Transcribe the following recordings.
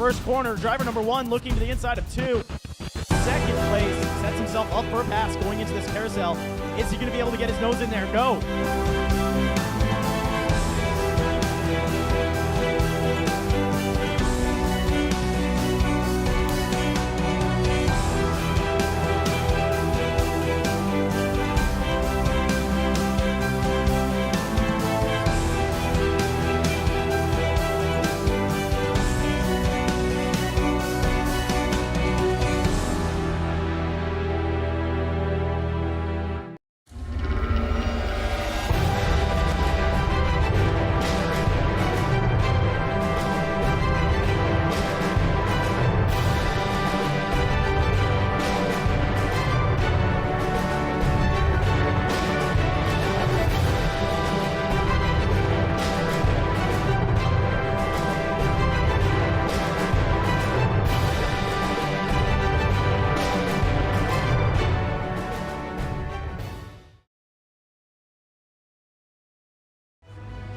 first corner. Driver number 1 looking to the inside of 2. Second place, sets himself up for a pass going into this carousel. Is he going to be able to get his nose in there? No.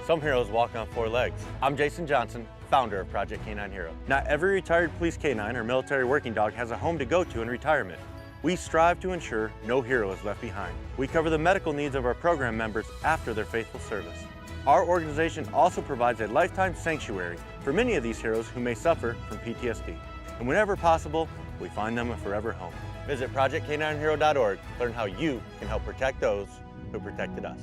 Some heroes walk on 4 legs. I'm Jason Johnson, founder of Project K9 Hero. Not every retired police K9 or military working dog has a home to go to in retirement. We strive to ensure no hero is left behind. We cover the medical needs of our program members after their faithful service. Our organization also provides a lifetime sanctuary for many of these heroes who may suffer from PTSD. And whenever possible, we find them a forever home. Visit ProjectK9Hero.org to learn how you can help protect those who protected us.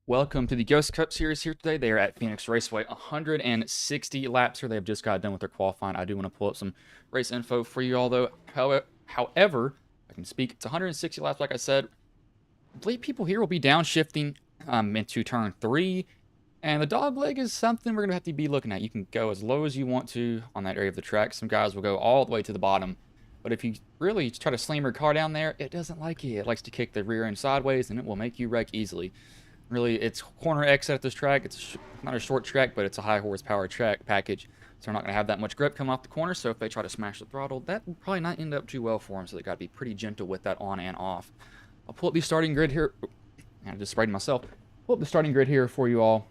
Welcome to the Ghost Cup Series here today. They are at Phoneix Raceway, 160 laps here. They have just got done with their qualifying. I do want to pull up some race info for you all, though. However, I can speak. It's 160 laps, like I said. I believe people here will be downshifting into turn 3. And the dog leg is something we're going to have to be looking at. You can go as low as you want to on that area of the track. Some guys will go all the way to the bottom. But if you really try to slam your car down there, it doesn't like it. It likes to kick the rear end sideways, and it will make you wreck easily. Really, it's corner exit at this track. It's not a short track, but it's a high horsepower track package. So they're not going to have that much grip coming off the corner. So if they try to smash the throttle, that will probably not end up too well for them. So they got to be pretty gentle with that on and off. I'll pull up the starting grid here. I just sprayed myself. Pull up the starting grid here for you all.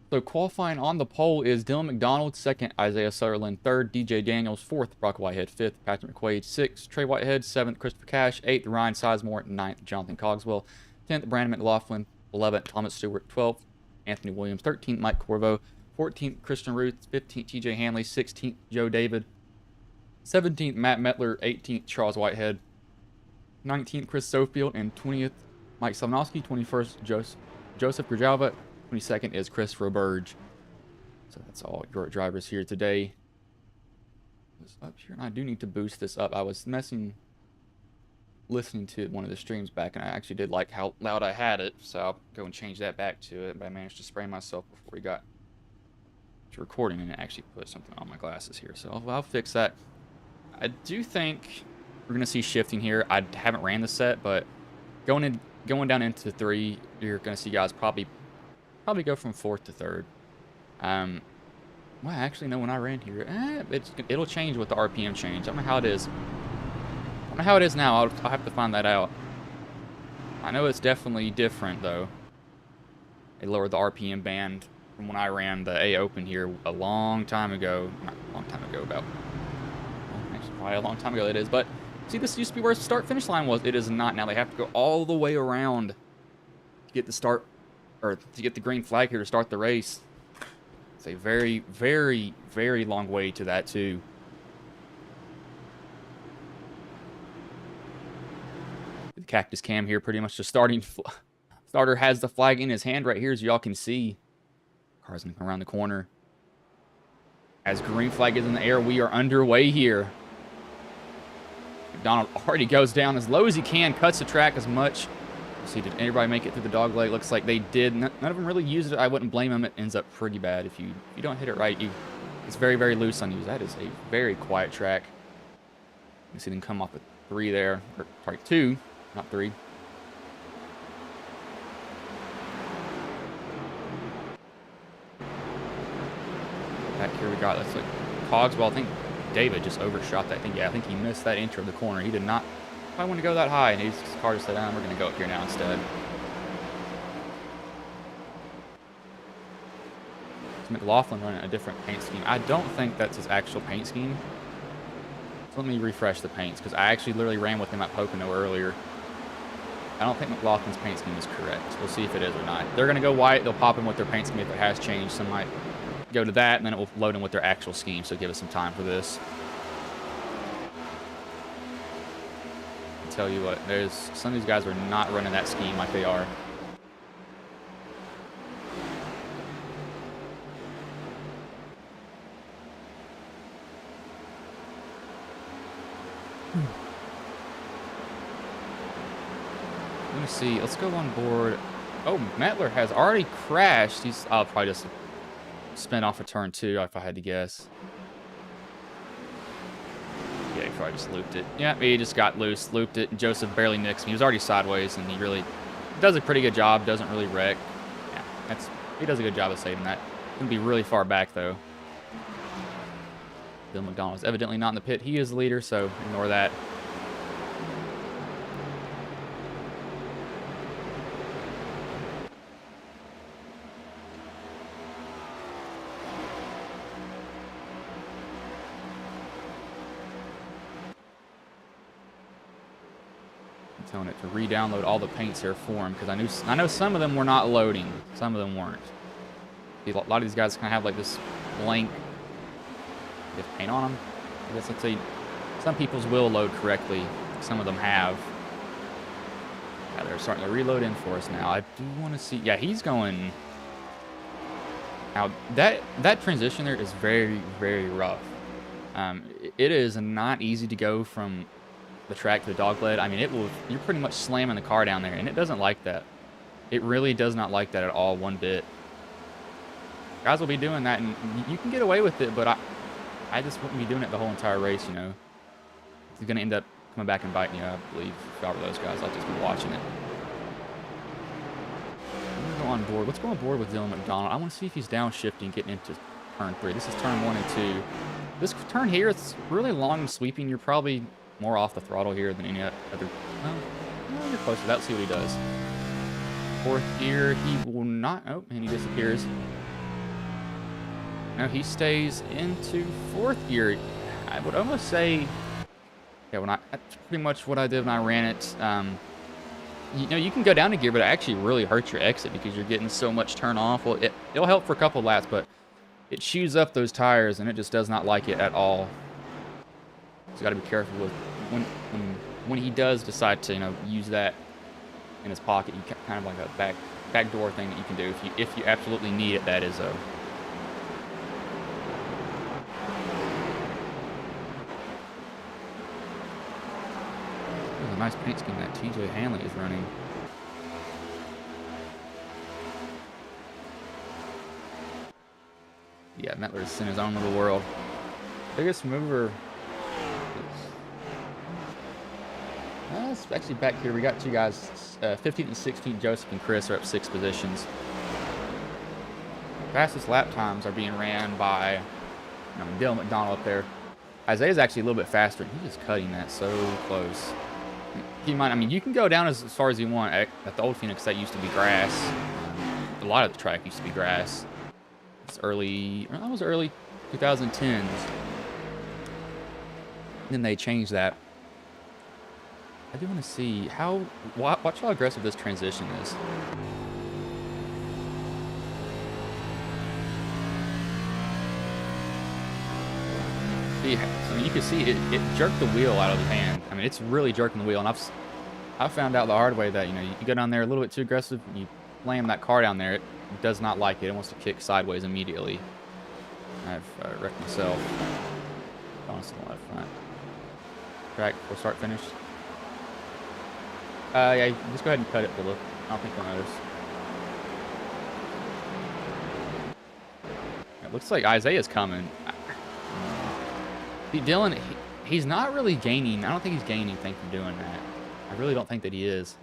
So qualifying on the pole is Dylan McDonald, 2nd, Isaiah Sutherland, 3rd, DJ Daniels, 4th, Brock Whitehead, 5th, Patrick McQuaid, 6th, Trey Whitehead, 7th, Christopher Cash, 8th, Ryan Sizemore, 9th, Jonathan Cogswell, 10th, Brandon McLaughlin, 11th, Thomas Stewart, 12th, Anthony Williams, 13th, Mike Corvo, 14th, Christian Ruth, 15th, TJ Hanley, 16th, Joe David, 17th, Matt Metler, 18th, Charles Whitehead, 19th, Chris Sofield, and 20th, Mike Salnowski, 21st, Joseph Grijalva, 22nd is Christopher Burge. So that's all your drivers here today. This up here, and I do need to boost this up. I was listening to one of the streams back, and I actually did like how loud I had it, so I'll go and change that back to it. But I managed to spray myself before we got to recording, and it actually put something on my glasses here. So I'll fix that. I do think we're gonna see shifting here. I haven't ran the set, but going down into 3, you're gonna see guys probably go from 4th to 3rd. Well, actually, no, when I ran here, it'll change with the RPM change. I don't know how it is. I don't know how it is now. I'll have to find that out. I know it's definitely different, though. They lowered the RPM band from when I ran the A Open here a long time ago. Not a long time ago, about... Well, actually, probably a long time ago it is. But, see, this used to be where the start-finish line was. It is not. Now they have to go all the way around to get the start... or to get the green flag here to start the race. It's a very, very, very long way to that, too. The Cactus Cam here, pretty much the starter has the flag in his hand right here, as y'all can see. Car's gonna come around the corner. As green flag is in the air, we are underway here. McDonald already goes down as low as he can, cuts the track as much. See, did anybody make it through the dog leg? Looks like they did. None of them really used it. I wouldn't blame them. It ends up pretty bad. If you don't hit it right, it's very, very loose on you. That is a very quiet track. You see them come off at 3 there. Or, sorry, 2, not 3. here we got, that's like Cogswell. I think David just overshot that thing. Yeah, I think he missed that intro of the corner. He did not probably want to go that high, and his car just said, we're going to go up here now instead. It's McLaughlin running a different paint scheme. I don't think that's his actual paint scheme. So let me refresh the paints, because I actually literally ran with him at Pocono earlier. I don't think McLaughlin's paint scheme is correct. We'll see if it is or not. They're going to go white. They'll pop in with their paint scheme if it has changed. Some might go to that, and then it will load in with their actual scheme, so give us some time for this. I'll tell you what, there's some of these guys are not running that scheme like they are. Let me see. Let's go on board. Oh, Mettler has already crashed. I'll probably just spin off a turn 2 if I had to guess. Yeah, he probably just looped it. Yeah, he just got loose, looped it, and Joseph barely nicks him. He was already sideways, and he really does a pretty good job. Doesn't really wreck. Yeah, he does a good job of saving that. Gonna be really far back though. Bill McDonald's evidently not in the pit. He is the leader, so ignore that. Telling it to re-download all the paints here for him, because I know some of them were not loading, some of them weren't. A lot of these guys kind of have like this blank paint on them. I guess let's say some people's will load correctly, some of them have. Yeah, they're starting to reload in for us now. I do want to see. Yeah, he's going. Now that transition there is very, very rough. It is not easy to go from the track to the dogleg. I mean, you're pretty much slamming the car down there, and it doesn't like that. It really does not like that at all, one bit. Guys will be doing that, and you can get away with it, but I just wouldn't be doing it the whole entire race, you know. It's going to end up coming back and biting you, I believe. If I were those guys, I'll just be watching it. Let's go on board. Let's go on board with Dylan McDonald. I want to see if he's downshifting, getting into turn 3. This is turn 1 and 2. This turn here, it's really long and sweeping. You're probably more off the throttle here than any other. No, you're close to that. Let's see what he does. 4th gear, he will not. Oh, and he disappears. No, he stays into 4th gear. I would almost say, yeah, that's pretty much what I did when I ran it. You know, you can go down a gear, but it actually really hurts your exit because you're getting so much turn off. Well, it'll help for a couple laps, but it chews up those tires, and it just does not like it at all. So got to be careful with when he does decide to, you know, use that in his pocket. You kind of like a backdoor thing that you can do if you absolutely need it. That is though. There's a nice paint scheme that TJ Hanley is running. Yeah, Mettler's in his own little world. Biggest mover. It's actually back here. We got two guys, 15th and 16th. Joseph and Chris are up 6 positions. Fastest lap times are being ran by Dylan McDonald up there. Isaiah's actually a little bit faster. He's just cutting that so close. I mean, you can go down as far as you want. At the old Phoenix, that used to be grass. A lot of the track used to be grass. That was early 2010s. Then they changed that. I do want to see watch how aggressive this transition is. See, I mean, you can see it jerked the wheel out of his hand. I mean, it's really jerking the wheel, and I found out the hard way that, you know, you go down there a little bit too aggressive, and you slam that car down there, it does not like it. It wants to kick sideways immediately. I've wrecked myself. Honestly, left front. Track before start finish. Yeah, just go ahead and cut it, Philip. I don't think you'll notice. It looks like Isaiah's coming. See, Dylan, he's not really gaining. I don't think he's gaining anything from doing that. I really don't think that he is.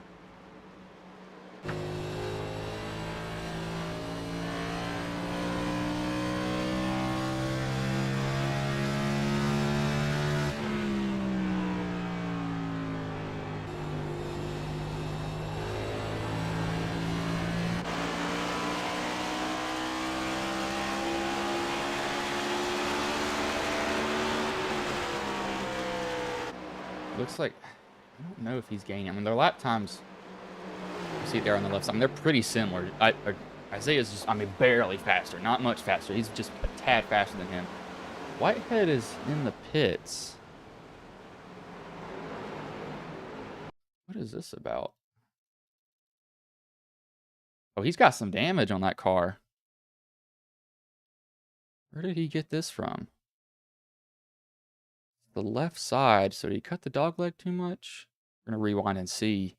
Looks like, I don't know if he's gaining. I mean, their lap times, you see it there on the left side. I mean, they're pretty similar. Isaiah's just, I mean, barely faster. Not much faster. He's just a tad faster than him. Whitehead is in the pits. What is this about? Oh, he's got some damage on that car. Where did he get this from? The left side. So did he cut the dog leg too much? We're going to rewind and see.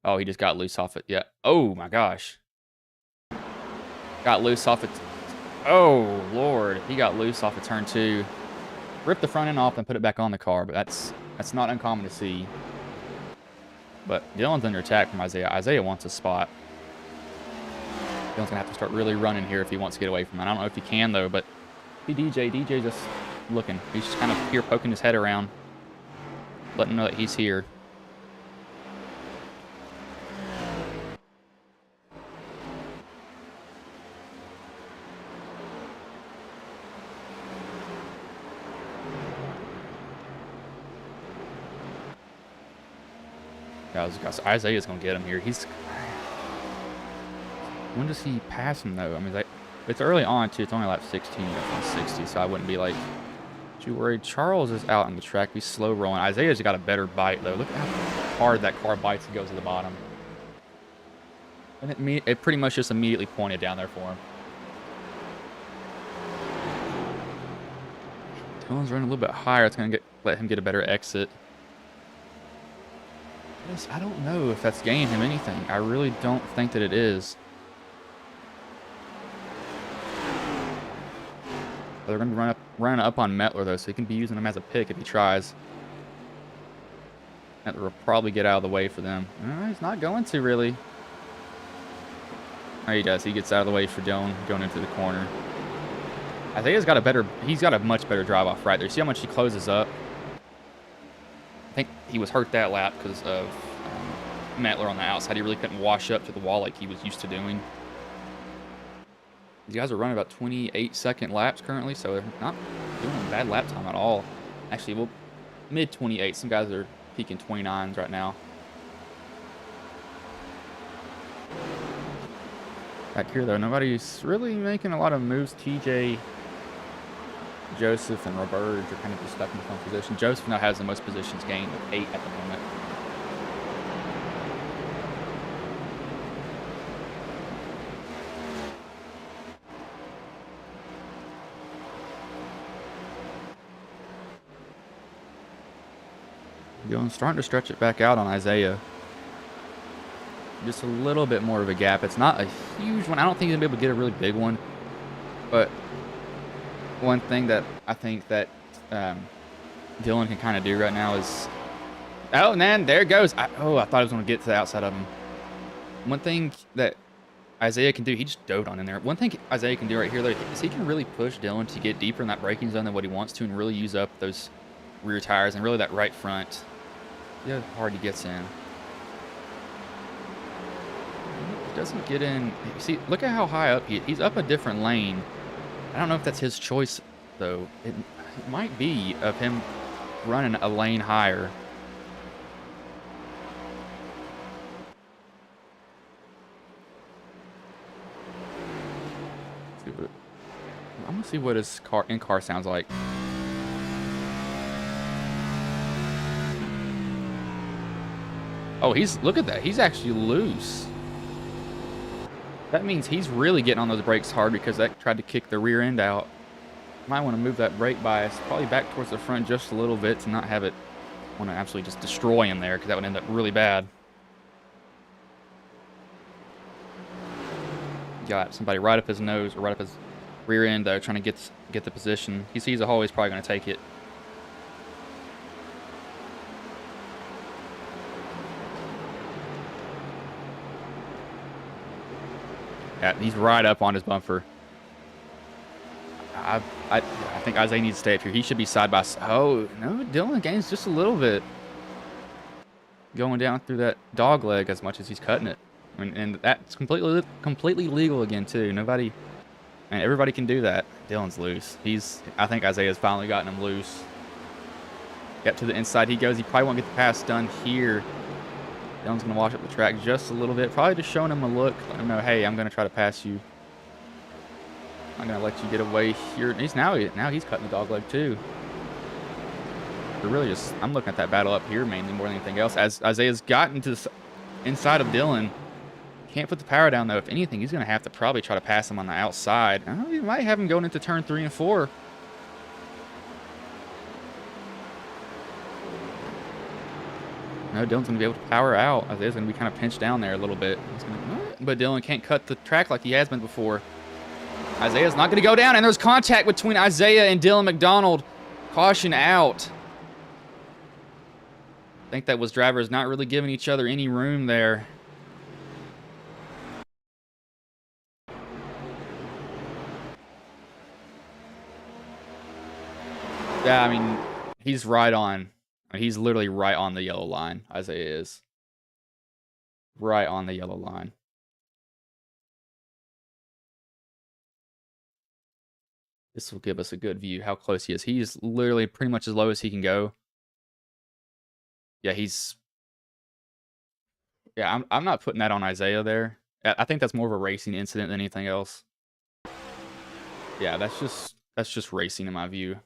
Oh, he just got loose off it. Yeah. Oh, my gosh. Got loose off it. Oh, Lord. He got loose off of turn 2. Ripped the front end off and put it back on the car, but that's not uncommon to see. But Dylan's under attack from Isaiah. Isaiah wants a spot. Dylan's going to have to start really running here if he wants to get away from it. I don't know if he can, though, but DJ just looking. He's just kind of here poking his head around, letting him know that he's here. Isaiah's going to get him here. When does he pass him, though? I mean, it's early on, too. It's only lap 16 from 60, so I wouldn't be, like, too worried. Charles is out on the track. He's slow rolling. Isaiah's got a better bite, though. Look at how hard that car bites and goes to the bottom. And it pretty much just immediately pointed down there for him. Dylan's running a little bit higher. It's going to let him get a better exit. I don't know if that's gaining him anything. I really don't think that it is. They're going to run up on Metler, though, so he can be using him as a pick if he tries. Metler will probably get out of the way for them. He's not going to, really. Oh, he does. He gets out of the way for Dylan going into the corner. Isaiah's got he's got a much better drive-off right there. See how much he closes up? I think he was hurt that lap because of Metler on the outside. He really couldn't wash up to the wall like he was used to doing. These guys are running about 28-second laps currently, so they're not doing a bad lap time at all. Actually, well, mid-28. Some guys are peaking 29s right now. Back here, though, nobody's really making a lot of moves. TJ, Joseph, and Roberge are kind of just stuck in the front position. Joseph now has the most positions gained with 8 at the moment. Dylan's starting to stretch it back out on Isaiah. Just a little bit more of a gap. It's not a huge one. I don't think he's going to be able to get a really big one. But one thing that I think that Dylan can kind of do right now is... Oh, man, there it goes. I thought I was going to get to the outside of him. One thing that Isaiah can do, he just dove on in there. One thing Isaiah can do right here, though, is he can really push Dylan to get deeper in that braking zone than what he wants to and really use up those rear tires and really that right front. Yeah, hard he gets in. He doesn't get in. See, look at how high up he's up a different lane. I don't know if that's his choice, though. It might be of him running a lane higher. I'm gonna see what his in-car sounds like. Oh, look at that. He's actually loose. That means he's really getting on those brakes hard because that tried to kick the rear end out. Might want to move that brake bias probably back towards the front just a little bit to not have it want to absolutely just destroy him there because that would end up really bad. Got somebody right up his nose or right up his rear end though, trying to get the position. He sees a hole, he's probably going to take it. Yeah, he's right up on his bumper. I think Isaiah needs to stay up here. He should be side by side. Oh, no, Dylan gains just a little bit. Going down through that dog leg as much as he's cutting it. And that's completely legal again, too. Everybody can do that. Dylan's loose. I think Isaiah's finally gotten him loose. Yep, to the inside he goes. He probably won't get the pass done here. Dylan's going to wash up the track just a little bit. Probably just showing him a look. Let him know, hey, I'm going to try to pass you. I'm going to let you get away here. Now he's cutting the dog leg too. But really just, I'm looking at that battle up here mainly more than anything else. As Isaiah's gotten to the inside of Dylan. Can't put the power down though. If anything, he's going to have to probably try to pass him on the outside. He might have him going into turn 3 and 4. No, Dylan's going to be able to power out. Isaiah's going to be kind of pinched down there a little bit. But Dylan can't cut the track like he has been before. Isaiah's not going to go down, and there's contact between Isaiah and Dylan McDonald. Caution out. I think that was drivers not really giving each other any room there. Yeah, I mean, he's right on. He's literally right on the yellow line, Isaiah is. Right on the yellow line. This will give us a good view how close he is. He's literally pretty much as low as he can go. Yeah, I'm not putting that on Isaiah there. I think that's more of a racing incident than anything else. Yeah, that's just racing in my view.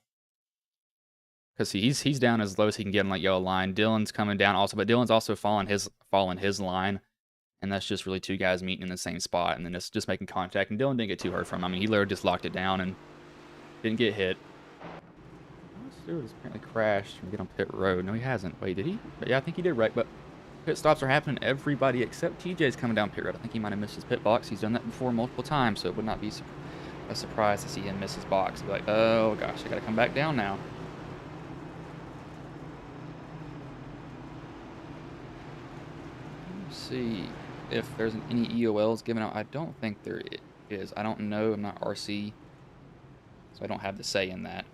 Because he's down as low as he can get on that yellow line. Dylan's coming down also, but Dylan's also falling his line. And that's just really two guys meeting in the same spot and then it's just making contact. And Dylan didn't get too hurt from him. I mean, he literally just locked it down and didn't get hit. Stewart has apparently crashed and get on pit road. No, he hasn't. Wait, did he? But yeah, I think he did right. But pit stops are happening. Everybody except TJ's coming down pit road. I think he might have missed his pit box. He's done that before multiple times, so it would not be a surprise to see him miss his box. Be like, oh gosh, I got to come back down now. See if there's any EOLs given out. I don't think there is. I don't know. I'm not RC, so I don't have the say in that.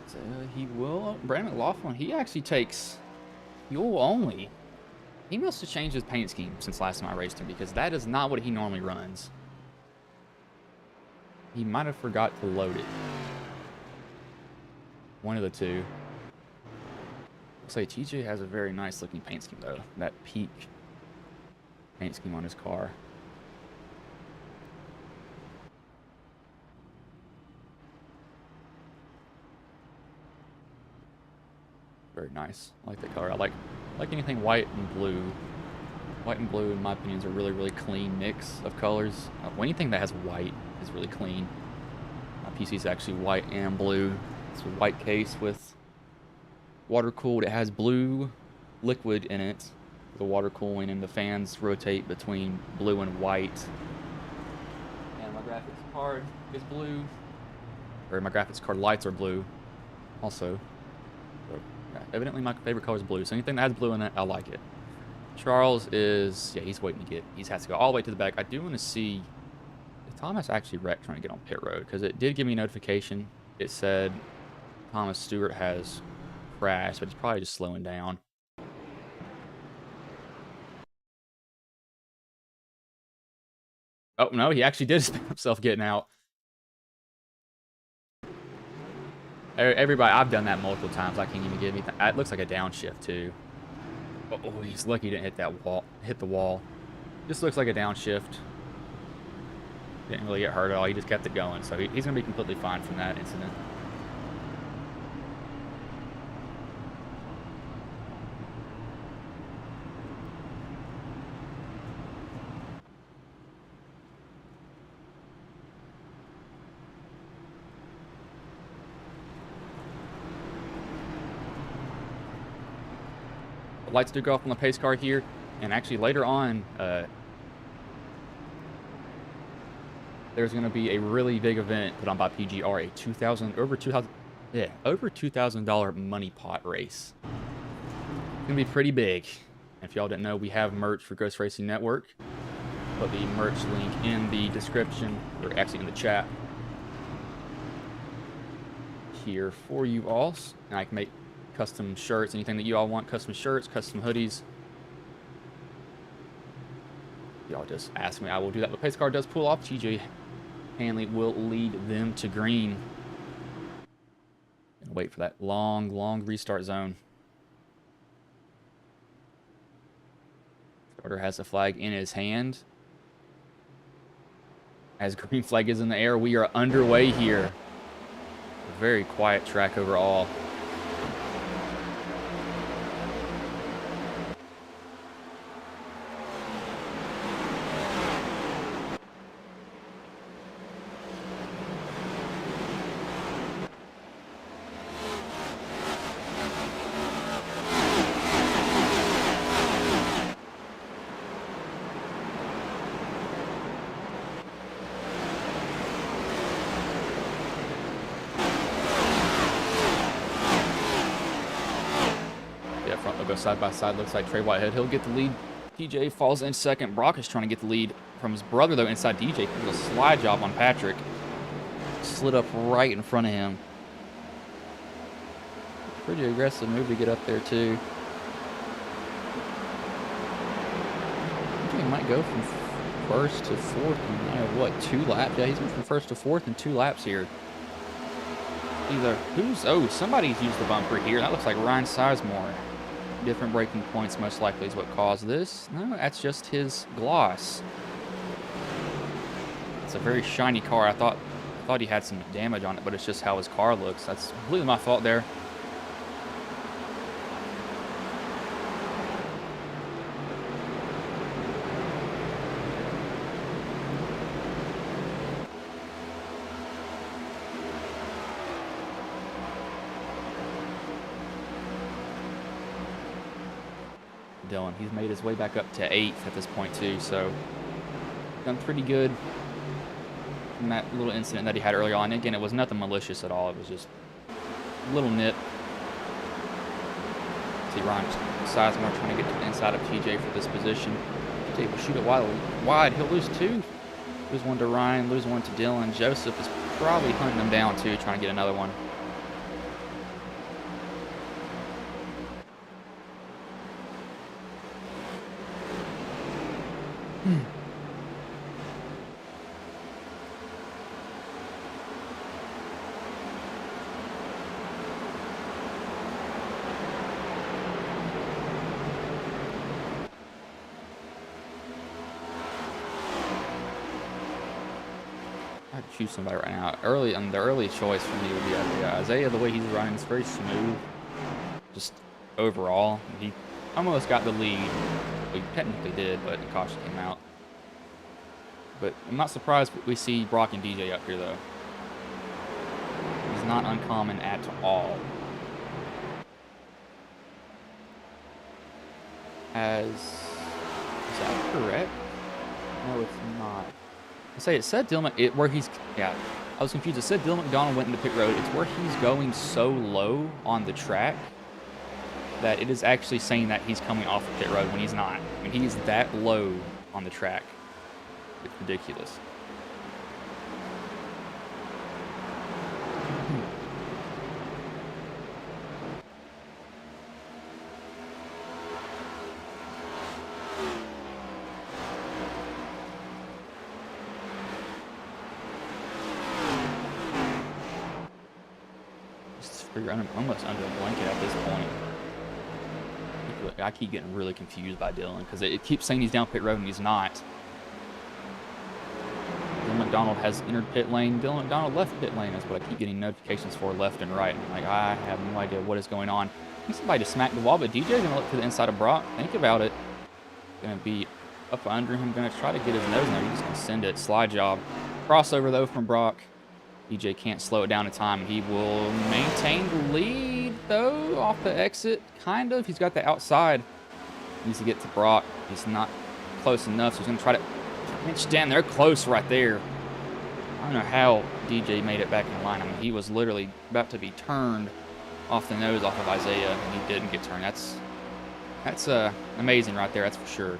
So he will. Brandon McLaughlin, he actually takes fuel only. He must have changed his paint scheme since last time I raced him because that is not what he normally runs. He might have forgot to load it. One of the two. I'll say TJ has a very nice looking paint scheme though. That peak paint scheme on his car. Very nice. I like that color. I like anything white and blue. White and blue, in my opinion, is a really, really clean mix of colors. Anything that has white is really clean. My PC is actually white and blue. It's a white case with water cooled. It has blue liquid in it. The water cooling and the fans rotate between blue and white. And my graphics card is blue. Or my graphics card lights are blue also. So, yeah, evidently my favorite color is blue. So anything that has blue in it, I like it. Charles is, yeah, he's waiting to get, he has to go all the way to the back. I do want to see if Thomas actually wrecked trying to get on pit road, because it did give me a notification. It said Thomas Stewart has crashed, but it's probably just slowing down. Oh, no, he actually did spin himself getting out. Everybody, I've done that multiple times. I can't even give anything. It looks like a downshift, too. Oh, he's lucky he didn't hit that wall. Hit the wall. Just looks like a downshift. Didn't really get hurt at all. He just kept it going. So he's going to be completely fine from that incident. Lights do go off on the pace car here, and actually later on, there's going to be a really big event put on by PGR, a over $2,000 money pot race. It's going to be pretty big. And if y'all didn't know, we have merch for Ghost Racing Network. Put the merch link in the description, or actually in the chat here for you all, and I can make custom shirts, anything that you all want, custom shirts, custom hoodies. Y'all just ask me, I will do that. But pace car does pull off. TJ Hanley will lead them to green. And wait for that long restart zone. Starter has the flag in his hand. As green flag is in the air, we are underway here. A very quiet track overall. Front will go side by side. Looks like Trey Whitehead. He'll get the lead. DJ falls in second. Brock is trying to get the lead from his brother, though, inside DJ. He did a slide job on Patrick. Slid up right in front of him. Pretty aggressive move to get up there, too. DJ might go from first to fourth in, what, 2 laps? Yeah, he's moved from first to fourth in 2 laps here. Somebody's used the bumper here. That looks like Ryan Sizemore. Different braking points most likely is what caused this. No, that's just his gloss. It's a very shiny car. I thought he had some damage on it, but it's just how his car looks. That's completely my fault there. Dylan, he's made his way back up to 8th at this point too, so done pretty good from that little incident that he had early on. Again, it was nothing malicious at all. It was just a little nip. See Ryan Sizemore trying to get to the inside of TJ for this position. TJ will shoot it wide. He'll lose 2. Lose 1 to Ryan, lose 1 to Dylan. Joseph is probably hunting him down too, trying to get another one. I'd choose somebody right now. The early choice for me would be Isaiah. The way he's running is very smooth. Just overall, he almost got the lead. Well, he technically did, but the caution came out. But I'm not surprised we see Brock and DJ up here, though. He's not uncommon at all. Is that correct? No, it's not. I say it said Dylan. I was confused. It said Dylan McDonald went into pit road. It's where he's going so low on the track that it is actually saying that he's coming off of pit road when he's not. I mean, he's that low on the track. It's ridiculous. I'm almost under a blanket at this point. I keep getting really confused by Dylan because it keeps saying he's down pit road and he's not. Dylan McDonald has entered pit lane. Dylan McDonald left pit lane is what I keep getting notifications for left and right. I'm like, I have no idea what is going on. I think somebody just smacked the wall, but DJ's going to look to the inside of Brock. Think about it. Going to be up under him. Going to try to get his nose in there. He's going to send it. Slide job. Crossover, though, from Brock. DJ can't slow it down in time. He will maintain the lead, though, off the exit. Kind of. He's got the outside. Needs to get to Brock. He's not close enough, so he's going to try to pinch down. They're close right there. I don't know how DJ made it back in line. I mean, he was literally about to be turned off the nose off of Isaiah, and he didn't get turned. That's amazing right there, that's for sure.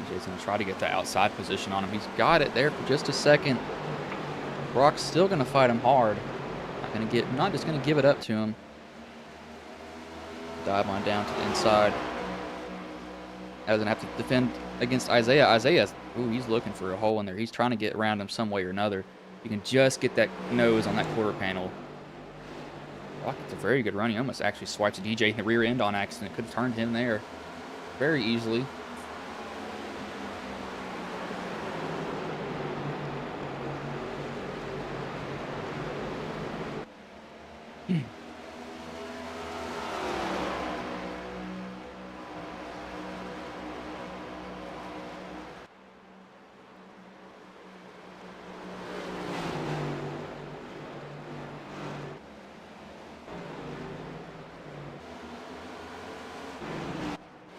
DJ's going to try to get that outside position on him. He's got it there for just a second. Brock's still going to fight him hard. Not just going to give it up to him. Dive on down to the inside. Doesn't have to defend against Isaiah. Isaiah, ooh, he's looking for a hole in there. He's trying to get around him some way or another. You can just get that nose on that quarter panel. Brock, it's a very good run. He almost actually swipes DJ in the rear end on accident. Could have turned him there very easily.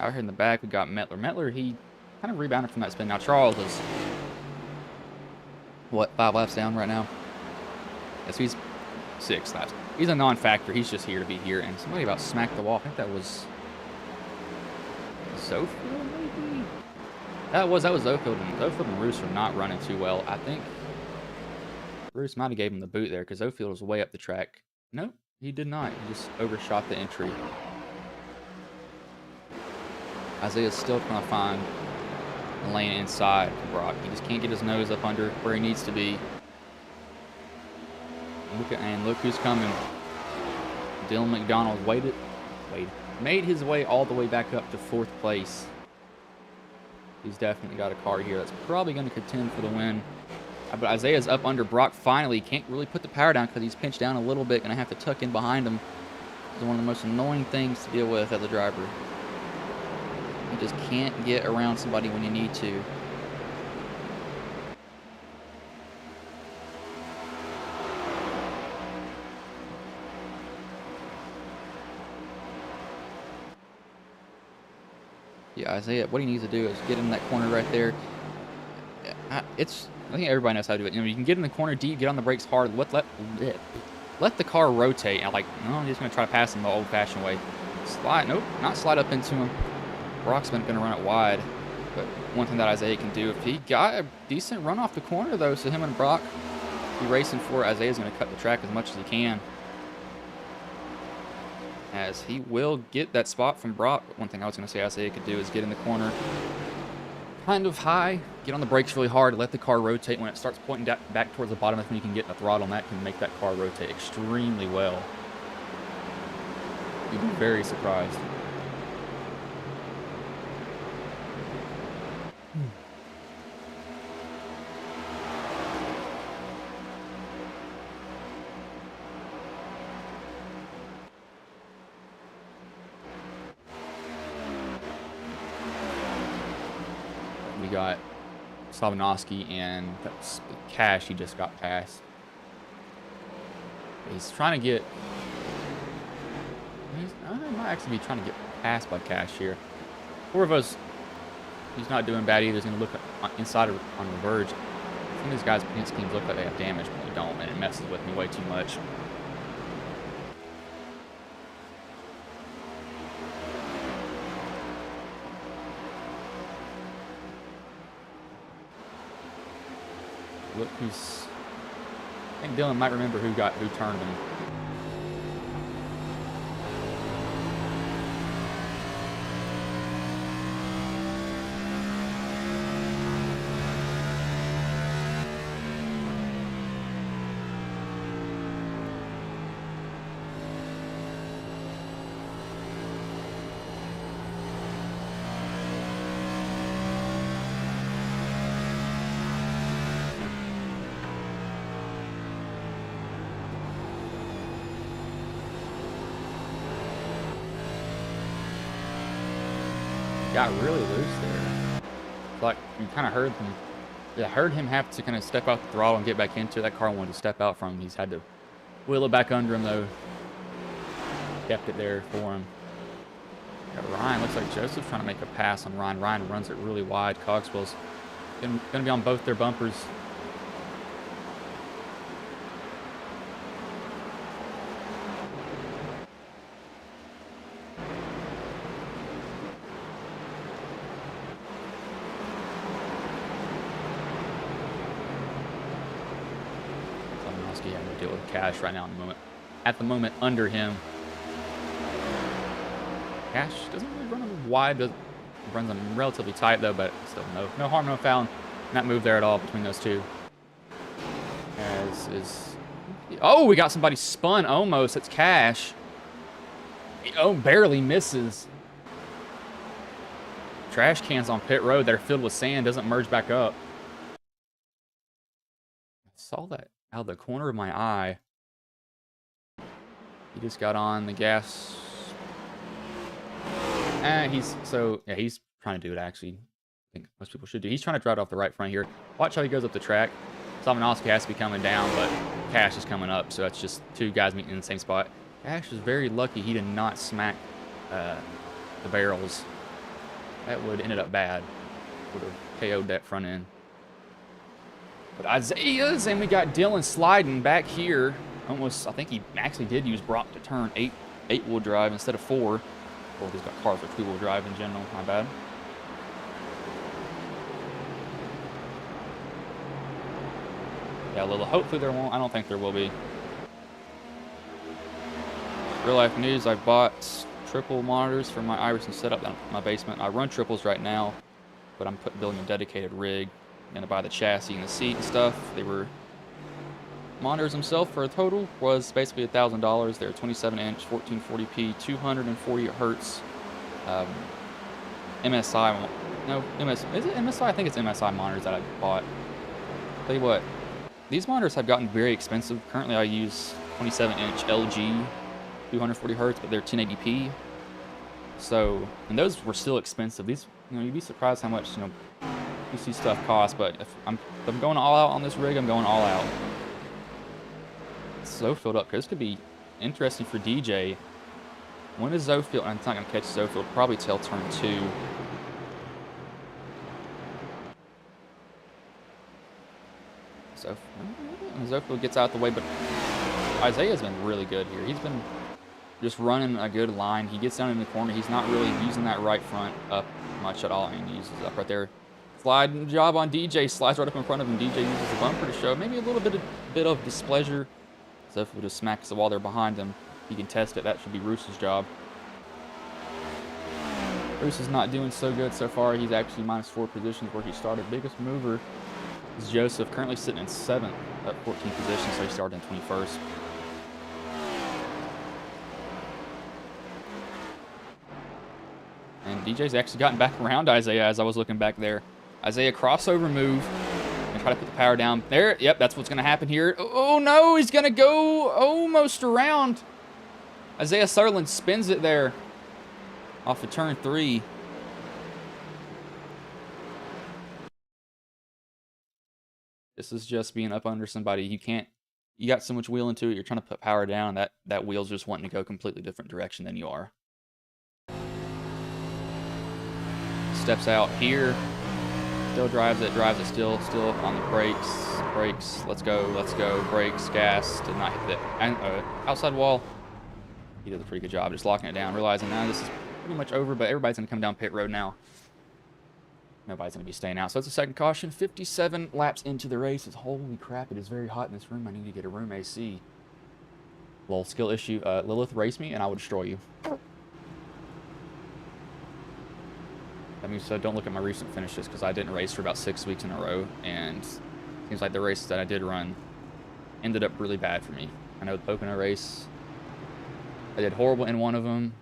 Out here in the back, we got Metler. Metler, he kind of rebounded from that spin. Now, Charles is, what, 5 laps down right now? Yes, he's 6 laps. He's a non-factor. He's just here to be here. And somebody about smacked the wall. I think that was Zofield, maybe? That was Zofield. And Zofield and Roos are not running too well. I think Roos might have gave him the boot there because Zofield was way up the track. Nope, he did not. He just overshot the entry. Isaiah's still trying to find the lane inside Brock. He just can't get his nose up under where he needs to be. Look who's coming. Dylan McDonald made his way all the way back up to 4th place. He's definitely got a car here that's probably going to contend for the win. But Isaiah's up under Brock finally. Can't really put the power down because he's pinched down a little bit. Going to have to tuck in behind him. It's one of the most annoying things to deal with as a driver. You just can't get around somebody when you need to. Yeah, Isaiah, what he needs to do is get in that corner right there. I think everybody knows how to do it. You know, you can get in the corner deep, get on the brakes hard, let the car rotate. I'm like, no, I'm just going to try to pass him the old-fashioned way. Nope, not slide up into him. Brock's been going to run it wide, but one thing that Isaiah can do, if he got a decent run off the corner, though, so him and Brock be racing for it, Isaiah's going to cut the track as much as he can. As he will get that spot from Brock. One thing I was going to say Isaiah could do is get in the corner kind of high, get on the brakes really hard, let the car rotate. When it starts pointing back towards the bottom, that's when you can get the throttle, and that can make that car rotate extremely well. You'd be very surprised. We got Slavanovsky and that's Cash. He just got passed. He's trying to get. He might actually be trying to get passed by Cash here. Corvo's, he's not doing bad either. He's going to look inside on the verge. Some of these guys' paint schemes look like they have damage, but they don't, and it messes with me way too much. Look who's. I think Dylan might remember who turned him. Got really loose there. Like you kind of heard him. Yeah, heard him have to kind of step out the throttle and get back into it. That car wanted to step out from him. He's had to wheel it back under him though. Kept it there for him. Got Ryan. Looks like Joseph's trying to make a pass on Ryan. Ryan runs it really wide. Cogswell's going to be on both their bumpers. to deal with Cash right now at the moment under him. Cash doesn't really run them wide, runs them relatively tight though, but still no harm, no foul. Not move there at all between those two. Oh, we got somebody spun almost. It's Cash. Oh, barely misses. Trash cans on pit road that are filled with sand doesn't merge back up. I saw that out of the corner of my eye. He just got on the gas. He's trying to do it actually. I think most people should do. He's trying to drive it off the right front here. Watch how he goes up the track. Salmanovsky has to be coming down, but Cash is coming up, so that's just two guys meeting in the same spot. Cash is very lucky he did not smack the barrels. That would have ended up bad. Would have KO'd that front end. But Isaiah's, and we got Dylan sliding back here. Almost, I think he actually did use Brock to turn 8-wheel drive instead of 4. Well, he's got cars with 2-wheel drive in general. My bad. Yeah, Lila. Hopefully there won't. I don't think there will be. Real life news. I bought triple monitors for my Iverson setup in my basement. I run triples right now, but I'm building a dedicated rig. I'm gonna buy the chassis and the seat and stuff. They were monitors themselves for a total was basically $1,000. They're 27-inch, 1440p, 240 hertz. MSI. No, is it MSI? I think it's MSI monitors that I bought. Tell you what, these monitors have gotten very expensive. Currently, I use 27-inch LG, 240 hertz, but they're 1080p. So, and those were still expensive. These, you'd be surprised how much PC stuff costs. But if I'm going all out on this rig, I'm going all out. It's so filled up. This could be interesting for DJ. When is Zofield? I'm not gonna catch Zofield. Probably till turn 2. So Zofield gets out the way, but Isaiah's been really good here. He's been just running a good line. He gets down in the corner. He's not really using that right front up much at all. I mean, he uses up right there. Slide job on DJ. Slides right up in front of him. DJ uses the bumper to show maybe a little bit of displeasure. Zofield just smacks the wall there behind him. He can test it. That should be Roos's job. Roos is not doing so good so far. He's actually -4 positions where he started. Biggest mover is Joseph, currently sitting in 7th at 14 positions, so he started in 21st. And DJ's actually gotten back around Isaiah as I was looking back there. Isaiah crossover move and try to put the power down. There, yep, that's what's going to happen here. Oh no, he's going to go almost around. Isaiah Sutherland spins it there off of turn 3. This is just being up under somebody. You got so much wheel into it, you're trying to put power down, that wheel's just wanting to go a completely different direction than you are. Steps out here. Still drives it still on the brakes, let's go, brakes, gas, did not hit the outside wall. He did a pretty good job just locking it down, realizing now this is pretty much over, but everybody's gonna come down pit road now. Nobody's gonna be staying out, so it's a second caution. 57 laps into the race. Holy crap, it is very hot in this room. I need to get a room AC. Little skill issue. Lilith, race me and I will destroy you. That means don't look at my recent finishes because I didn't race for about 6 weeks in a row, and it seems like the races that I did run ended up really bad for me. I know the Pocono race, I did horrible in one of them.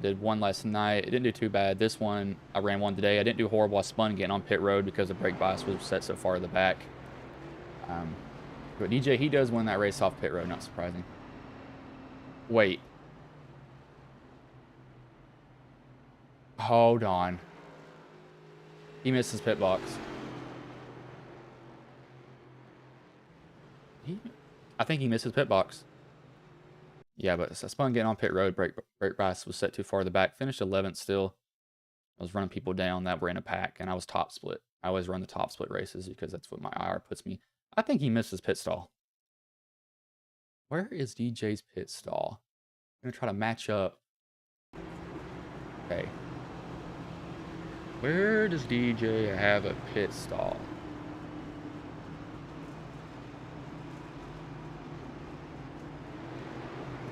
Did one last night. It didn't do too bad. This one, I ran one today. I didn't do horrible. I spun getting on pit road because the brake bias was set so far to the back. But DJ, he does win that race off pit road, not surprising. Wait. Hold on. He missed his pit box. I think he missed his pit box. Yeah, but I spun getting on pit road. Brake bias was set too far to the back. Finished 11th still. I was running people down that were in a pack, and I was top split. I always run the top split races because that's what my IR puts me. I think he missed his pit stall. Where is DJ's pit stall? I'm going to try to match up. Okay. Where does DJ have a pit stall?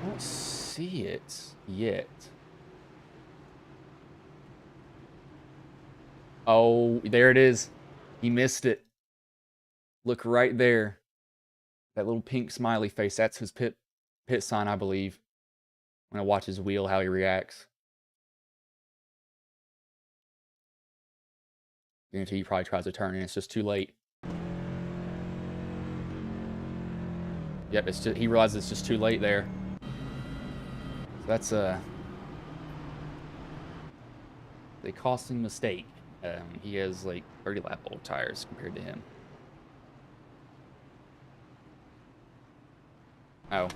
don't see it yet. Oh, there it is. He missed it. Look right there. That little pink smiley face. That's his pit sign, I believe. When I watch his wheel, how he reacts. Guarantee he probably tries to turn and it's just too late. Yep, it's just, he realizes it's just too late there. So that's a costing mistake. He has like 30 lap old tires compared to him. Oh.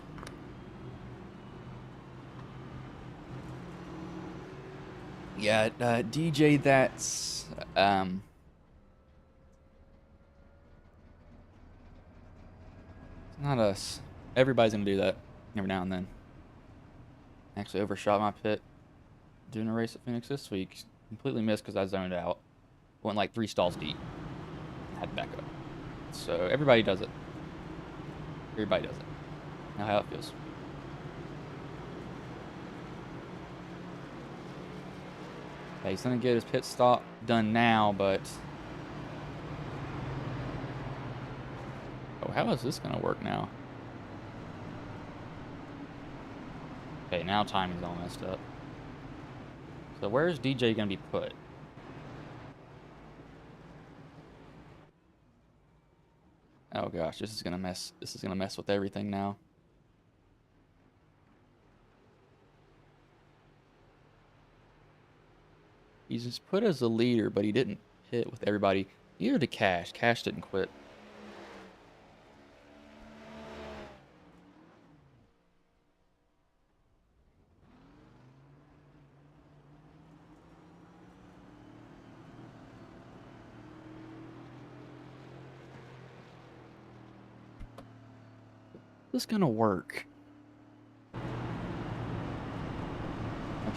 Yeah, DJ, that's not us. Everybody's gonna do that every now and then. Actually overshot my pit doing a race at Phoenix this week. Completely missed because I zoned out. Went like 3 stalls deep. Had to back up. So everybody does it. Everybody does it. Know how it feels. Okay, he's gonna get his pit stop done now, but oh, how is this gonna work now? Okay, now timing's all messed up. So where's DJ gonna be put? Oh gosh, this is gonna mess with everything now. He's just put as a leader, but he didn't hit with everybody. Either to Cash. Cash didn't quit. Is this gonna work?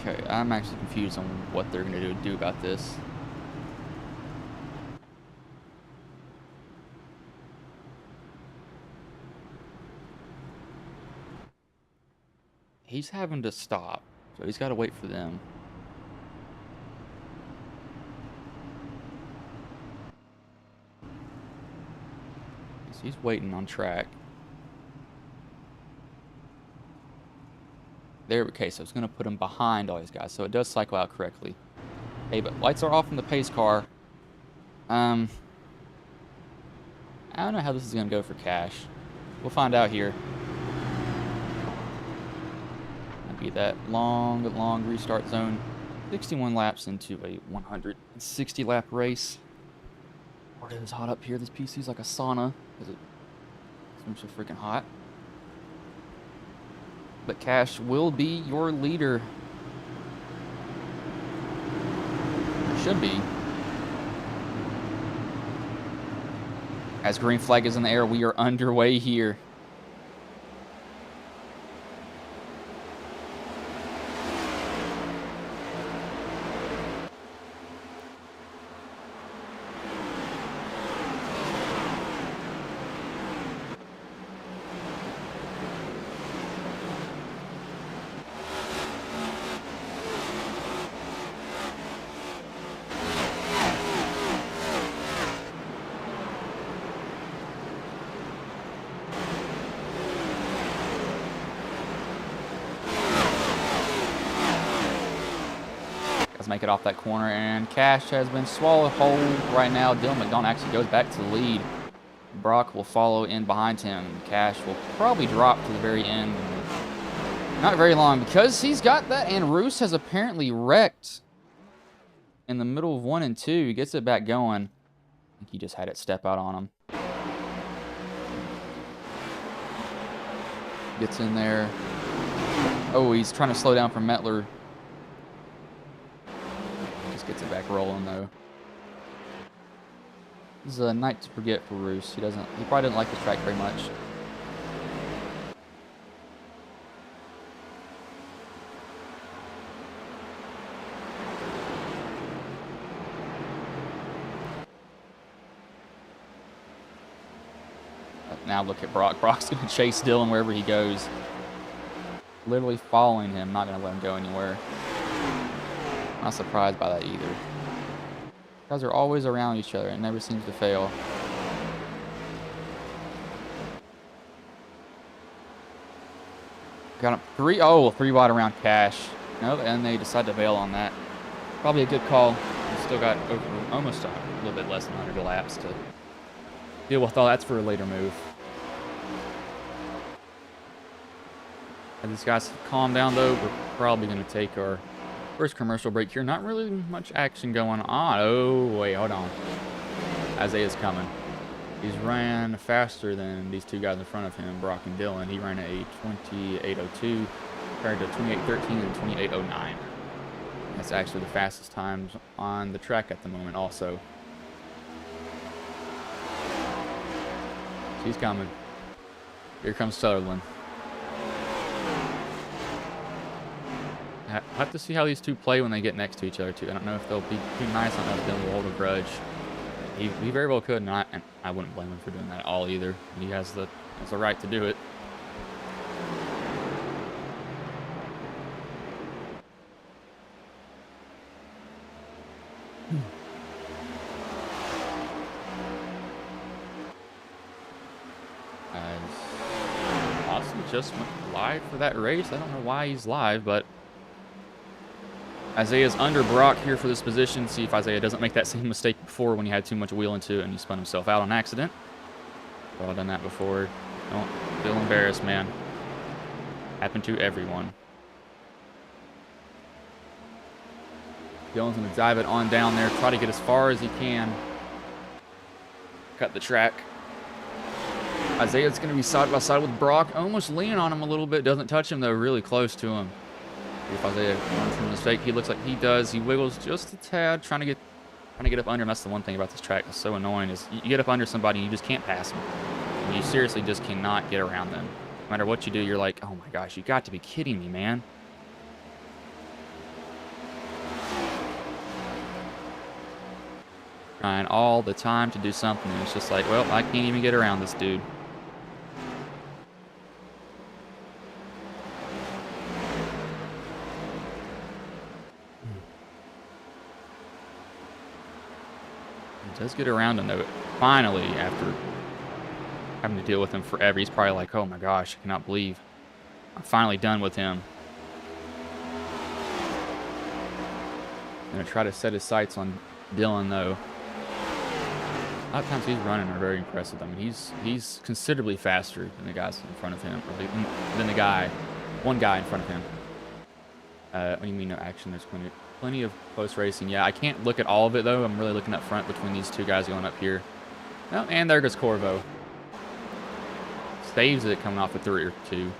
Okay, I'm actually confused on what they're gonna do about this. He's having to stop, so he's got to wait for them. So he's waiting on track. There, okay, so it's going to put him behind all these guys, so it does cycle out correctly. Hey, but lights are off in the pace car. I don't know how this is going to go for Cash. We'll find out here. That'll be that long restart zone. 61 laps into a 160 lap race. Lord, it is hot up here. This PC's like a sauna because it's so freaking hot. But Cash will be your leader. Should be. As green flag is in the air, we are underway here. Make it off that corner, and Cash has been swallowed whole right now. Dylan McDonald actually goes back to the lead. Brock will follow in behind him. Cash will probably drop to the very end. Not very long because he's got that, and Roos has apparently wrecked in the middle of 1 and 2. He gets it back going. I think he just had it step out on him. Gets in there. Oh, he's trying to slow down for Mettler. Gets it back rolling though. This is a night to forget for Roos. He probably doesn't like the track very much. Now look at Brock. Brock's gonna chase Dylan wherever he goes. literally following him, not going to let him go anywhere. Not surprised by that either. Guys are always around each other. It never seems to fail. Got him 3 wide around Cash. No, and they decide to bail on that. Probably a good call. We still got almost a little bit less than 100 laps to deal with all. That's for a later move. And these guys calm down though. We're probably going to take our first commercial break here. Not really much action going on. Oh, wait, hold on. Isaiah's coming. He's ran faster than these two guys in front of him, Brock and Dylan. He ran a 28:02 compared to 28:13 and 28:09. That's actually the fastest times on the track at the moment also. He's coming. Here comes Sutherland. I'll have to see how these two play when they get next to each other too. I don't know if they'll be too nice. I don't know if Dylan will hold a grudge. He very well could, and I wouldn't blame him for doing that at all either. He has the right to do it. As Austin just went live for that race. I don't know why he's live, but Isaiah's under Brock here for this position. See if Isaiah doesn't make that same mistake before when he had too much wheel into it and he spun himself out on accident. Well, I've done that before. Don't feel embarrassed, man. Happened to everyone. Dylan's going to dive it on down there. Try to get as far as he can. Cut the track. Isaiah's going to be side by side with Brock. Almost leaning on him a little bit. Doesn't touch him, though. Really close to him. If Isaiah runs from a mistake, he looks like he does. He wiggles just a tad, trying to get up under him. That's the one thing about this track that's so annoying is you get up under somebody and you just can't pass them. And you seriously just cannot get around them. No matter what you do, you're like, oh my gosh, you got to be kidding me, man. Trying all the time to do something. And it's just like, well, I can't even get around this dude. Does get around him though. Finally, after having to deal with him forever, he's probably like, oh my gosh, I cannot believe I'm finally done with him. I'm gonna try to set his sights on Dylan though. A lot of times he's running are very impressive. I mean, he's considerably faster than the guys in front of him, or than the one guy in front of him. What do you mean no action? There's plenty of close racing. Yeah, I can't look at all of it, though. I'm really looking up front between these two guys going up here. Oh, and there goes Corvo. Saves it coming off a 3 or 2.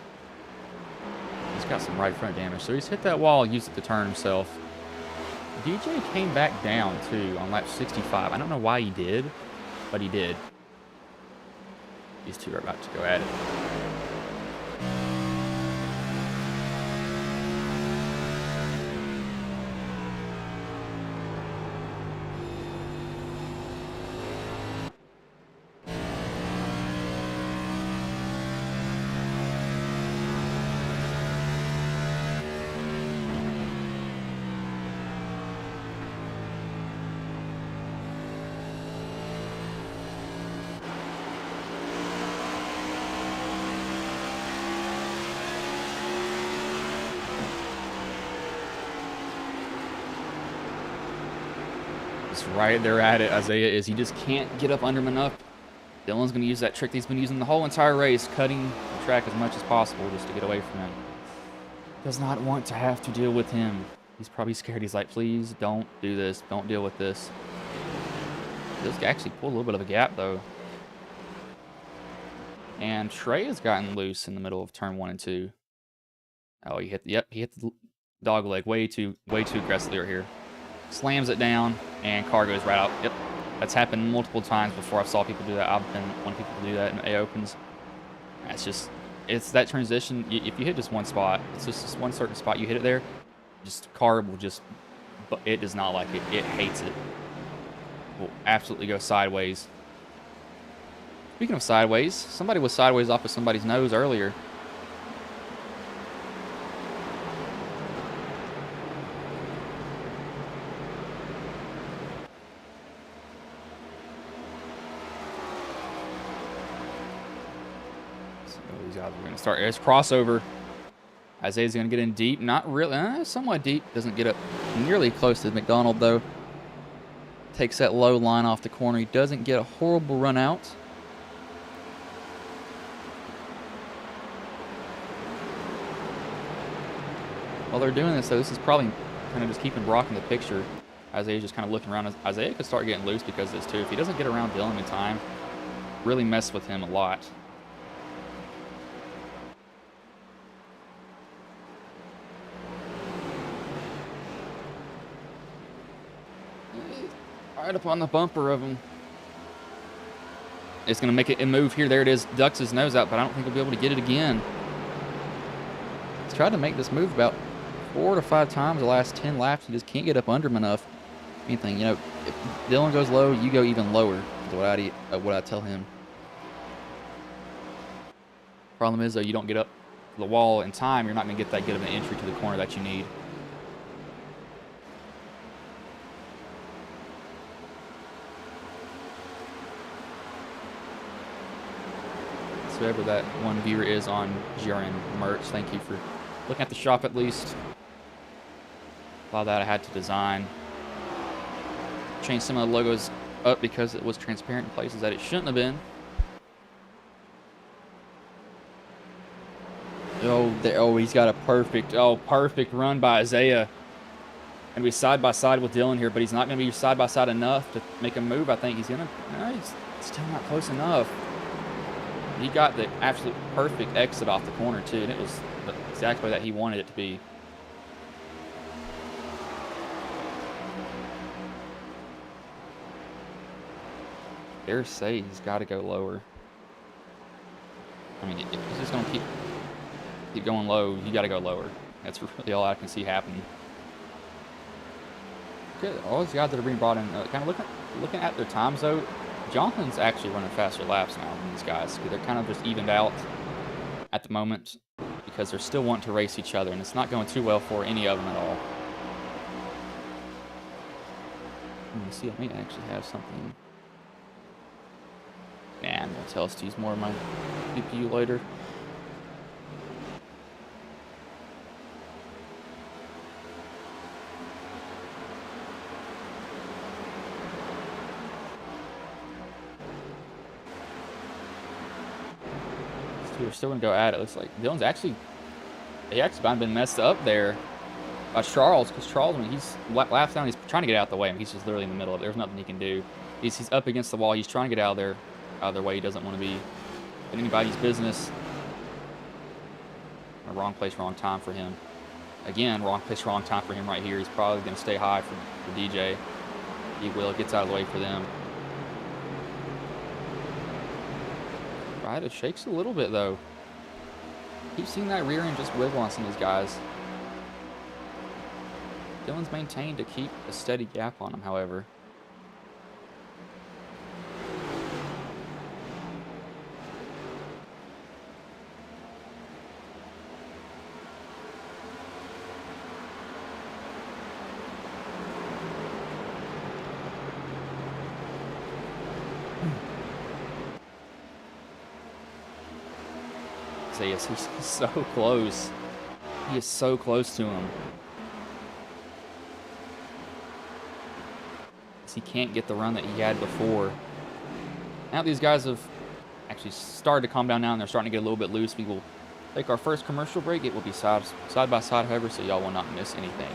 He's got some right front damage. So he's hit that wall, used it to turn himself. DJ came back down, too, on lap 65. I don't know why he did, but he did. These two are about to go at it. Right there at it, Isaiah is. He just can't get up under him enough. Dylan's going to use that trick that he's been using the whole entire race, cutting the track as much as possible just to get away from him. Does not want to have to deal with him. He's probably scared. He's like, please don't do this. Don't deal with this. This guy actually pulled a little bit of a gap, though. And Trey has gotten loose in the middle of turn 1 and 2. Oh, he hit the dog leg way too aggressively right here. Slams it down, and car goes right out. Yep, that's happened multiple times before. I saw people do that. I've been one of people to do that in A opens. It's that transition. If you hit just one spot, it's just this one certain spot. You hit it there, just car will just. It does not like it. It hates it. Will absolutely go sideways. Speaking of sideways, somebody was sideways off of somebody's nose earlier. So these guys are going to start. There's crossover. Isaiah's going to get in deep. Not really. Somewhat deep. Doesn't get up nearly close to McDonald, though. Takes that low line off the corner. He doesn't get a horrible run out. While they're doing this, though, this is probably kind of just keeping Brock in the picture. Isaiah's just kind of looking around. Isaiah could start getting loose because of this, too. If he doesn't get around Dylan in time, really mess with him a lot. Right up on the bumper of him. It's going to make it move here. There it is. Ducks his nose out, but I don't think he'll be able to get it again. He's tried to make this move about 4 to 5 times the last 10 laps. He just can't get up under him enough. Anything, you know, if Dylan goes low, you go even lower, is what I tell him. Problem is, though, you don't get up the wall in time, you're not going to get that good of an entry to the corner that you need. So whoever that one viewer is on GRN merch, thank you for looking at the shop at least. A lot of that I had to design. Change some of the logos up because it was transparent in places that it shouldn't have been. Oh, he's got a perfect run by Isaiah. And be side by side with Dylan here, but he's not going to be side by side enough to make a move. I think he's going to. No, he's still not close enough. He got the absolute perfect exit off the corner too, and it was exactly that he wanted it to be. Dare say he's got to go lower. I mean, if he's just going to keep going low, you got to go lower. That's really all I can see happening. Good. All these guys that are being brought in, kind of looking at their times though. Jonathan's actually running faster laps now than these guys. They're kind of just evened out at the moment because they're still wanting to race each other, and it's not going too well for any of them at all. Let me see, I may actually have something. Nah, I'm going to tell us to use more of my CPU later. We're still going to go at it. Looks like Dylan's actually been messed up there by Charles, because Charles, when he's laps down, he's trying to get out the way. I mean, he's just literally in the middle of it. There's nothing he can do. He's up against the wall. He's trying to get out of their way. He doesn't want to be in anybody's business. Wrong place, wrong time for him. Again, wrong place, wrong time for him right here. He's probably going to stay high for DJ. He will. Gets out of the way for them. Right, it shakes a little bit though. Keep seeing that rear end just wiggle on some of these guys. Dylan's maintained to keep a steady gap on him, however. He's so close. He is so close to him. He can't get the run that he had before. Now these guys have actually started to calm down now, and they're starting to get a little bit loose. We will take our first commercial break. It will be side by side, however, so y'all will not miss anything.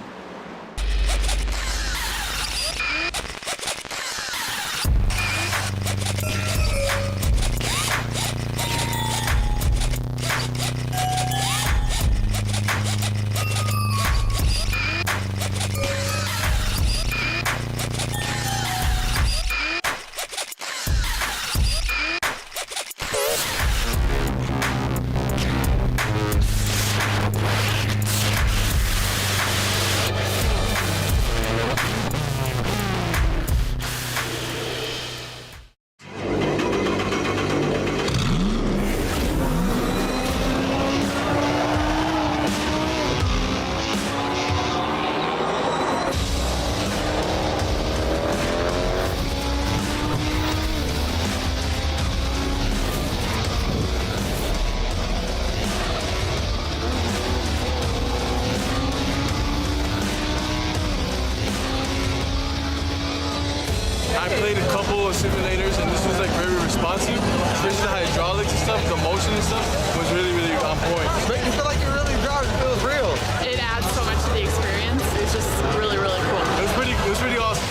played a couple of simulators, and this was like very responsive, especially the hydraulics and stuff, the motion and stuff was really, really on point. Make you feel like you're really driving, it feels real. It adds so much to the experience. It's just really, really cool. It was pretty awesome.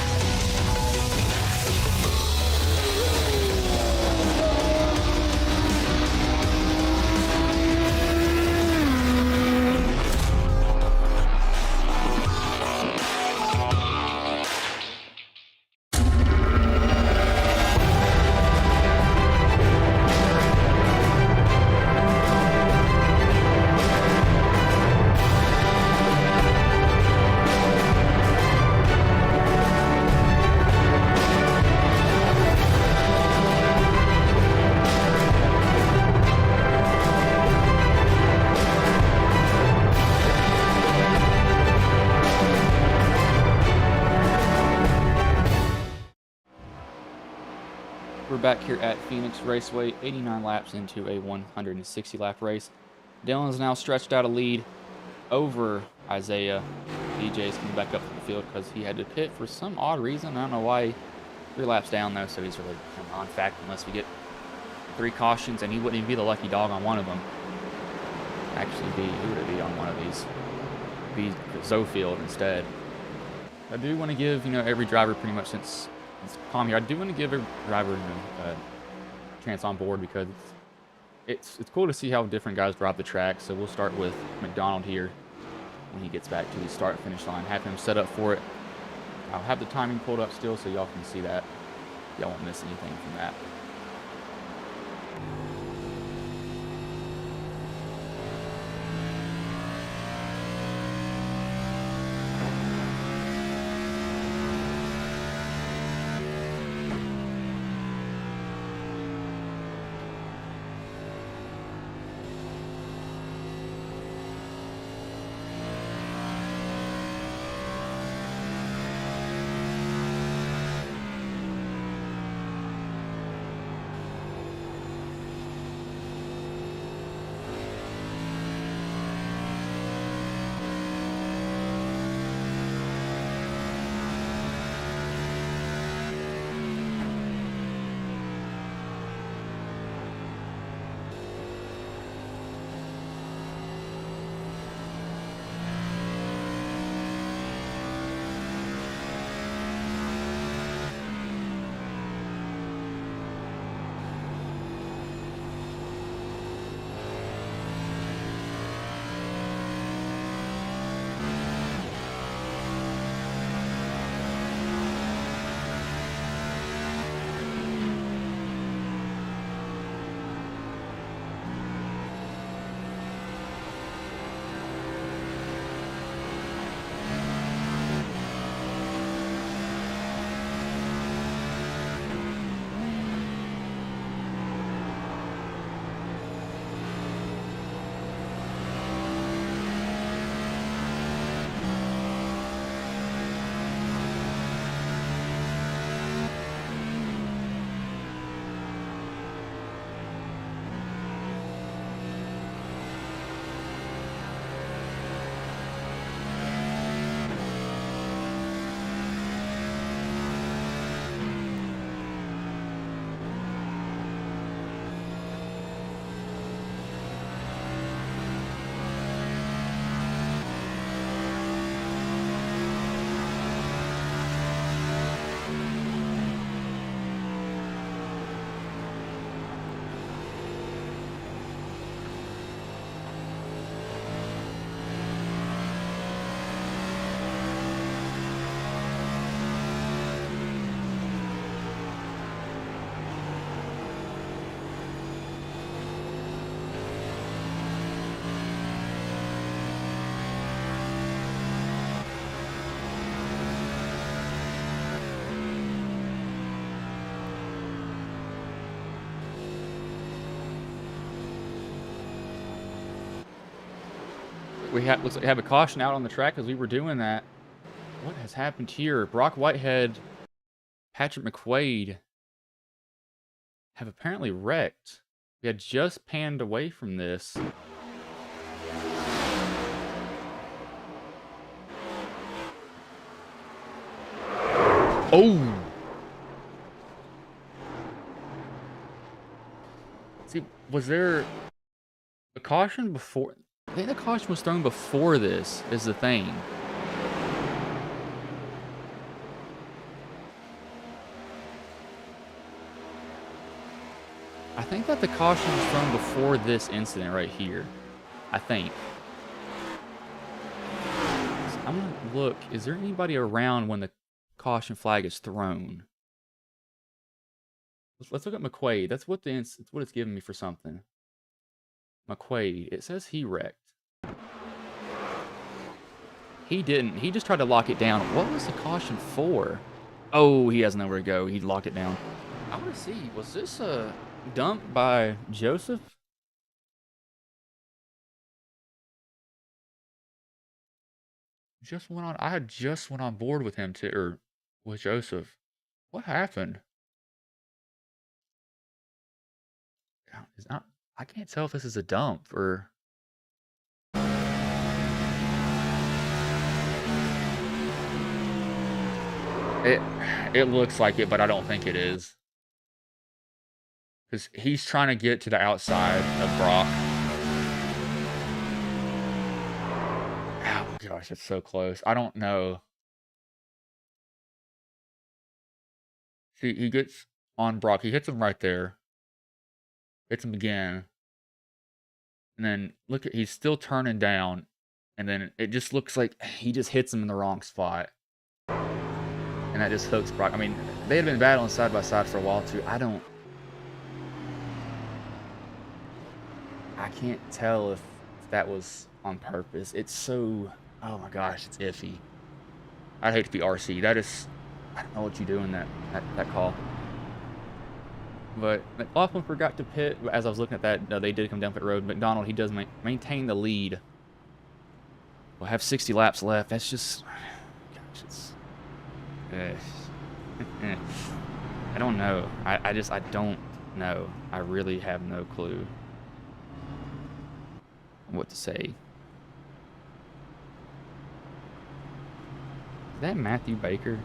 We're back here at Phoneix Raceway, 89 laps into a 160 lap race. Dylan's now stretched out a lead over Isaiah. DJ's coming back up to the field because he had to pit for some odd reason. I don't know why. 3 laps down though, so he's really on fact unless we get 3 cautions, and he wouldn't even be the lucky dog on one of them. Actually, who would it be on one of these? Be Zofield instead. I do want to give every driver pretty much since it's calm here. I do want to give every driver a chance on board because it's cool to see how different guys drive the track. So we'll start with McDonald here when he gets back to the start and finish line. Have him set up for it. I'll have the timing pulled up still so y'all can see that. Y'all won't miss anything from that. Looks like we have a caution out on the track as we were doing that. What has happened here? Brock Whitehead, Patrick McQuaid have apparently wrecked. We had just panned away from this. Oh! Was there a caution before? I think the caution was thrown before this, is the thing. I think that the caution was thrown before this incident right here. I think. So I'm gonna look. Is there anybody around when the caution flag is thrown? Let's look at McQuaid. That's what that's what it's giving me for something. McQuaid. It says he wrecked. He didn't. He just tried to lock it down. What was the caution for? Oh, he has nowhere to go. He locked it down. I want to see. Was this a dump by Joseph? Just went on. I had just went on board with him too, or with Joseph. What happened? It's not. I can't tell if this is a dump or. It looks like it, but I don't think it is. Because he's trying to get to the outside of Brock. Oh my gosh, it's so close. I don't know. See, he gets on Brock. He hits him right there. Hits him again. And then look at, he's still turning down. And then it just looks like he just hits him in the wrong spot. And that just hooks Brock. I mean, they had been battling side by side for a while too. I can't tell if that was on purpose. It's so, oh my gosh, it's iffy. I'd hate to be RC. That is, I don't know what you do in that call. But McLaughlin forgot to pit. As I was looking at that, they did come down pit road. McDonald, he does maintain the lead. We'll have 60 laps left. That's just, gosh, it's, I don't know. I don't know. I really have no clue what to say. Is that Matthew Baker?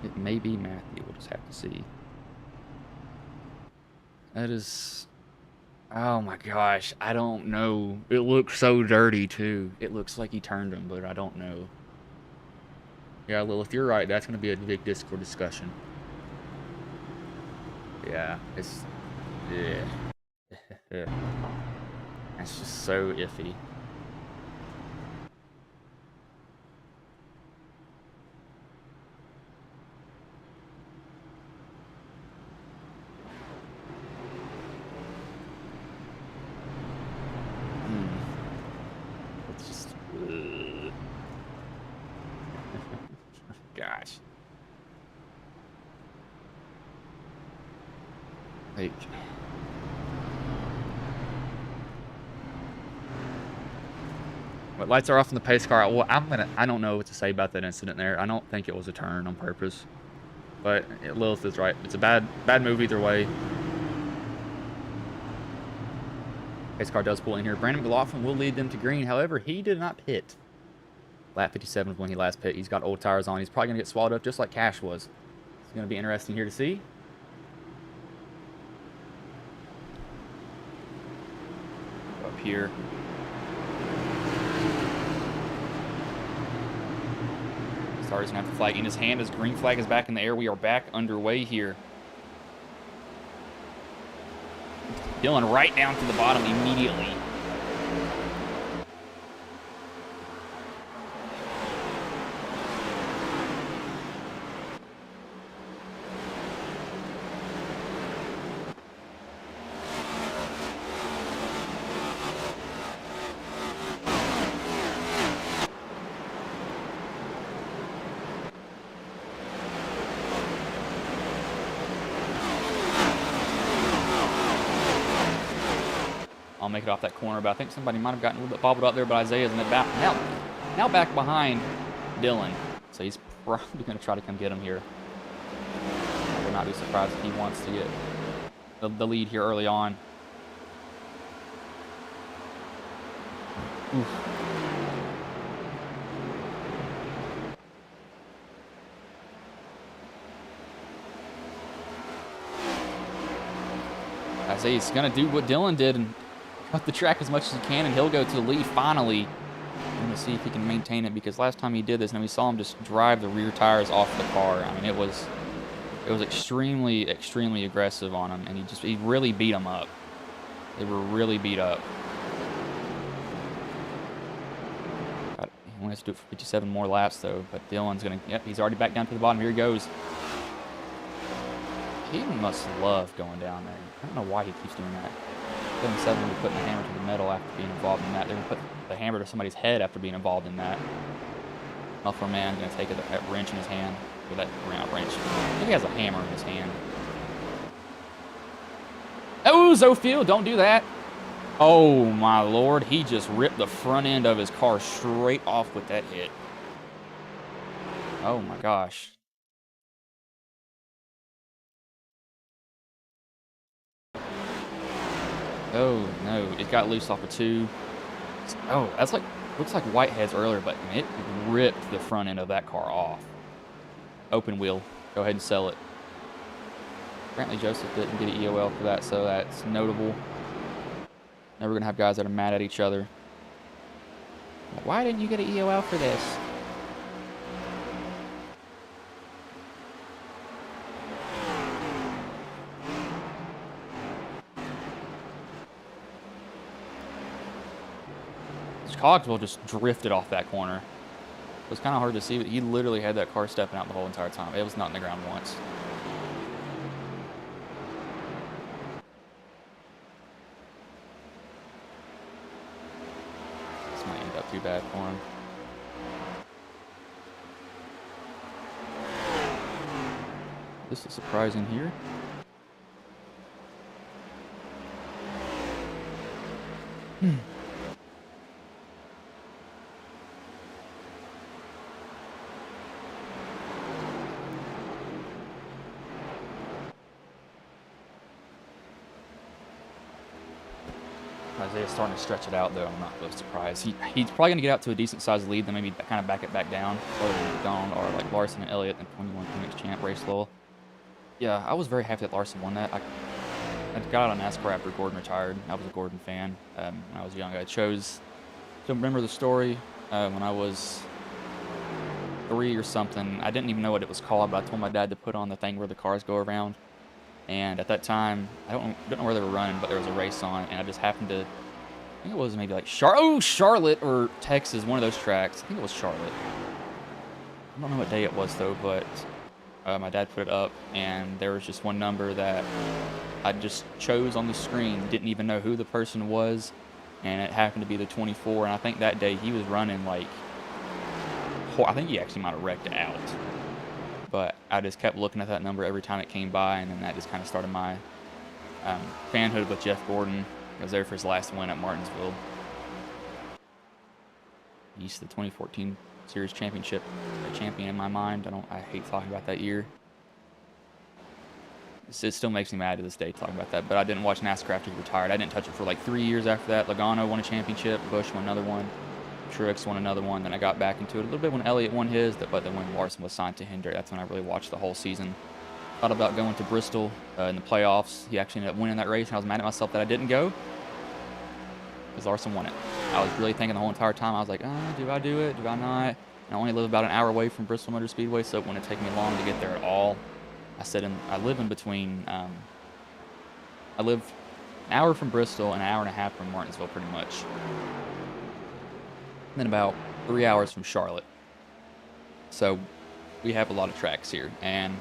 It may be Matthew. We'll just have to see. That is... Oh my gosh. I don't know. It looks so dirty too. It looks like he turned him, but I don't know. Yeah, Lilith, you're right. That's going to be a big Discord discussion. Yeah, it's... Yeah. That's just so iffy. It's just... Gosh. Like... But lights are off in the pace car. Well, I don't know what to say about that incident there. I don't think it was a turn on purpose. But Lilith is right. It's a bad move either way. Pace car does pull in here. Brandon McLaughlin will lead them to green. However, he did not pit. Lap 57 is when he last pit. He's got old tires on. He's probably going to get swallowed up just like Cash was. It's going to be interesting here to see. Up here. Star's gonna have the flag in his hand as green flag is back in the air. We are back underway here. Dylan right down to the bottom immediately. I'll make it off that corner, but I think somebody might have gotten a little bit bobbled out there, but Isaiah's in the back. Now back behind Dylan. So he's probably going to try to come get him here. I would not be surprised if he wants to get the lead here early on. Oof. say he's going to do what Dylan did and cut the track as much as he can, and he'll go to the lead finally. I'm going to see if he can maintain it, because last time he did this, and we saw him just drive the rear tires off the car. I mean, it was extremely, extremely aggressive on him, and he really beat him up. They were really beat up. He only has to do it for 57 more laps, though, but Dylan's going to, yep, he's already back down to the bottom. Here he goes. He must love going down there. I don't know why he keeps doing that. Dylan said when we put the hammer to the metal after being involved in that. They're going to put the hammer to somebody's head after being involved in that. Muffler man's going to take that wrench in his hand, or that wrench. I think he has a hammer in his hand. Oh, Zofield, don't do that. Oh, my Lord. He just ripped the front end of his car straight off with that hit. Oh, my gosh. Oh, no. It got loose off of 2. Oh, that's like, looks like Whitehead's earlier, but it ripped the front end of that car off. Open wheel. Go ahead and sell it. Apparently Joseph didn't get an EOL for that, so that's notable. Now we're going to have guys that are mad at each other. Why didn't you get an EOL for this? Cogswell just drifted off that corner. It was kind of hard to see, but he literally had that car stepping out the whole entire time. It was not in the ground once. This might end up too bad for him. This is surprising here. Isaiah's starting to stretch it out, though. I'm not really surprised. He's probably going to get out to a decent-sized lead, then maybe kind of back it back down. Or like Larson and Elliott, the 21 Phoenix champ race Lowell. Yeah, I was very happy that Larson won that. I got out on NASCAR after Gordon retired. I was a Gordon fan when I was young. I chose to remember the story when I was 3 or something. I didn't even know what it was called, but I told my dad to put on the thing where the cars go around. And at that time, I don't know where they were running, but there was a race on, and I just happened to, I think it was maybe like Charlotte or Texas, one of those tracks. I think it was Charlotte. I don't know what day it was, though, but my dad put it up, and there was just one number that I just chose on the screen, didn't even know who the person was, and it happened to be the 24, and I think that day he was running like, I think he actually might have wrecked out. But I just kept looking at that number every time it came by, and then that just kind of started my fanhood with Jeff Gordon. I was there for his last win at Martinsville. He's the 2014 Series Championship champion in my mind. I hate talking about that year. It still makes me mad to this day talking about that, but I didn't watch NASCAR after he retired. I didn't touch it for like 3 years after that. Logano won a championship, Busch won another one. Truex won another one. Then I got back into it a little bit when Elliott won his, but then when Larson was signed to Hendrick, that's when I really watched the whole season. Thought about going to Bristol in the playoffs. He actually ended up winning that race, and I was mad at myself that I didn't go because Larson won it. I was really thinking the whole entire time, I was like, do I do it? Do I not? And I only live about an hour away from Bristol Motor Speedway, so it wouldn't take me long to get there at all. I live in between, I live an hour from Bristol and an hour and a half from Martinsville, pretty much. And then about 3 hours from Charlotte. So we have a lot of tracks here, and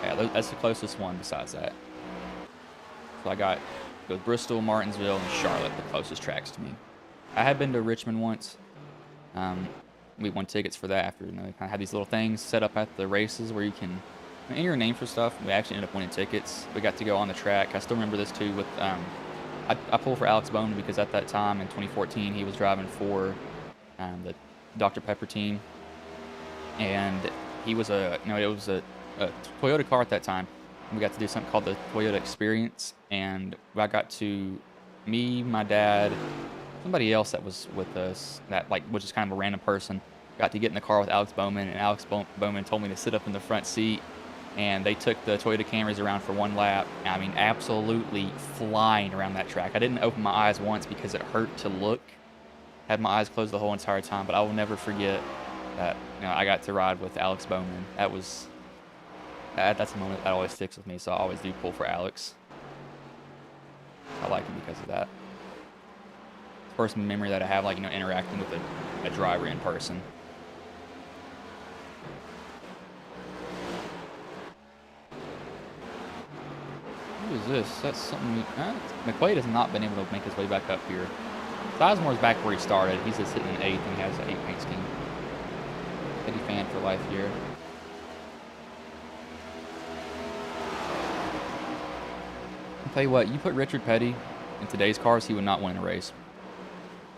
yeah, that's the closest one besides that. So I got Bristol, Martinsville, and Charlotte, the closest tracks to me. I had been to Richmond once. We won tickets for that after, they kind of had these little things set up at the races where you can enter your name for stuff. We actually ended up winning tickets. We got to go on the track. I still remember this too with, I pulled for Alex Bowman because at that time in 2014 he was driving for the Dr. Pepper team, and he was it was a Toyota car at that time. We got to do something called the Toyota Experience, and I got to, me, my dad, somebody else that was with us, that was just kind of a random person, got to get in the car with Alex Bowman, and Alex Bowman told me to sit up in the front seat, and they took the Toyota Camrys around for one lap. I mean, absolutely flying around that track. I didn't open my eyes once because it hurt to look. Had my eyes closed the whole entire time, but I will never forget that, you know, I got to ride with Alex Bowman. That's a moment that always sticks with me, so I always do pull for Alex. I like him because of that. First memory that I have, like, you know, interacting with a driver in person. Who is this? That's something. McQuaid has not been able to make his way back up here. Sizemore's back where he started. He's just sitting in 8th and he has an 8 paint scheme. Petty fan for life here. I'll tell you what, you put Richard Petty in today's cars, he would not win a race.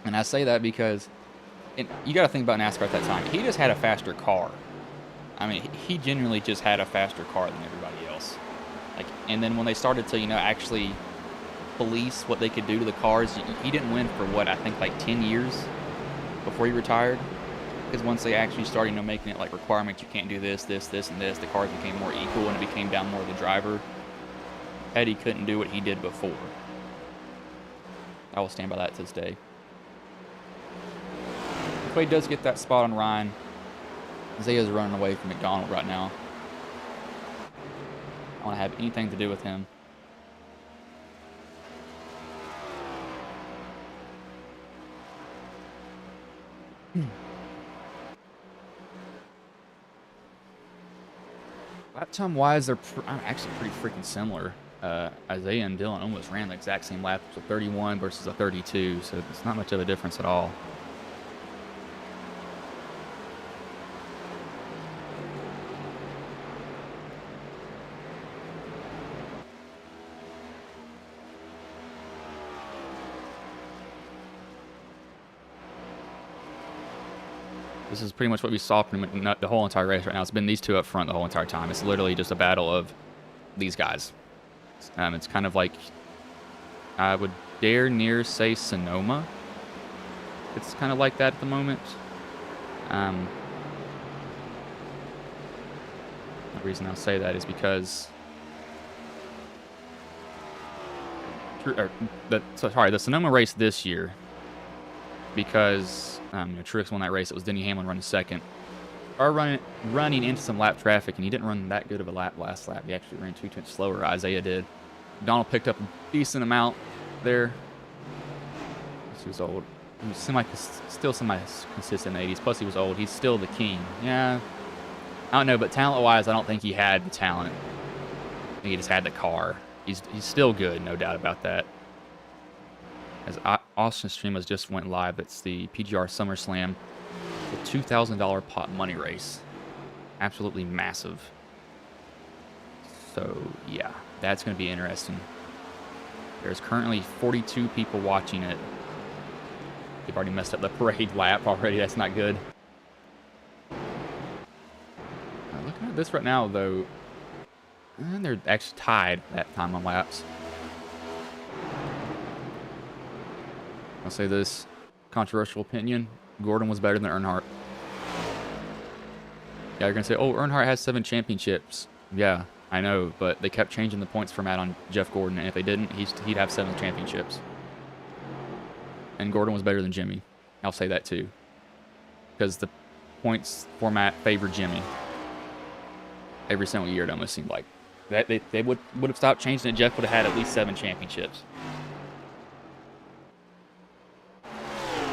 And I say that because you got to think about NASCAR at that time. He just had a faster car. I mean, he genuinely just had a faster car than everybody else. Like, and then when they started to, you know, actually police what they could do to the cars, he didn't win for what, I think like 10 years before he retired. Because once they actually started, you know, making it like requirements, you can't do this, this, this, and this, the cars became more equal and it became down more to the driver. Petty couldn't do what he did before. I will stand by that to this day. If he does get that spot on Ryan, Isaiah's running away from McDonald right now. I don't want to have anything to do with him. Lap time wise, they're actually pretty freaking similar. Isaiah and Dylan almost ran the exact same lap. It's a 31 versus a 32, so it's not much of a difference at all. This is pretty much what we saw from the whole entire race right now. It's been these two up front the whole entire time. It's literally just a battle of these guys. It's kind of like, I would dare near say Sonoma. It's kind of like that at the moment. The reason I'll say that is because the Sonoma race this year, because Truex won that race. It was Denny Hamlin running second. Are running into some lap traffic, and he didn't run that good of a lap last lap. He actually ran 2 tenths slower. Isaiah did. Donald picked up a decent amount there. He was old. He was still semi-consistent in the 80s. Plus, he was old. He's still the king. Yeah. I don't know, but talent-wise, I don't think he had the talent. I think he just had the car. He's still good, no doubt about that. As Austin Stream just went live, it's the PGR SummerSlam, the $2,000 pot money race. Absolutely massive. So, yeah, that's going to be interesting. There's currently 42 people watching it. They've already messed up the parade lap already. That's not good. Looking at this right now, though, and they're actually tied that time on laps. I'll say this, controversial opinion, Gordon was better than Earnhardt. Yeah, you're going to say, oh, Earnhardt has 7 championships. Yeah, I know, but they kept changing the points format on Jeff Gordon, and if they didn't, he'd have 7 championships. And Gordon was better than Jimmy. I'll say that too. Because the points format favored Jimmy. Every single year it almost seemed like. They would have stopped changing it, Jeff would have had at least 7 championships.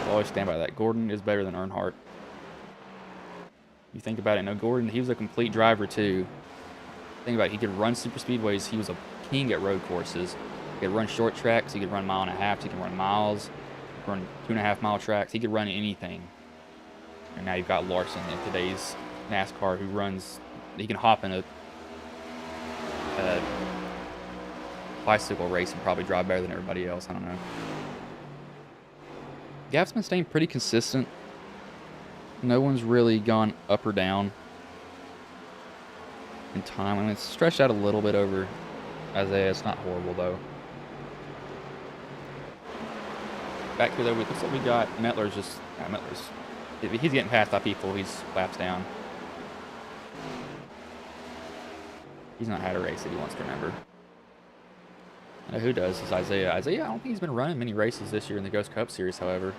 I'll always stand by that. Gordon is better than Earnhardt. You think about it, no, Gordon, he was a complete driver too. Think about it, he could run super speedways. He was a king at road courses. He could run short tracks. He could run 1.5 miles. He could run miles. Run 2.5 mile tracks. He could run anything. And now you've got Larson in today's NASCAR who runs. He can hop in a bicycle race and probably drive better than everybody else. I don't know. Gap's been staying pretty consistent. No one's really gone up or down in time. I mean, it's stretched out a little bit over Isaiah. It's not horrible, though. Back here, though, it looks like we got Mettler's just... Mettler's... He's getting past our people. He's laps down. He's not had a race that he wants to remember. I know who does is Isaiah. Isaiah, I don't think he's been running many races this year in the Ghost Cup Series, however.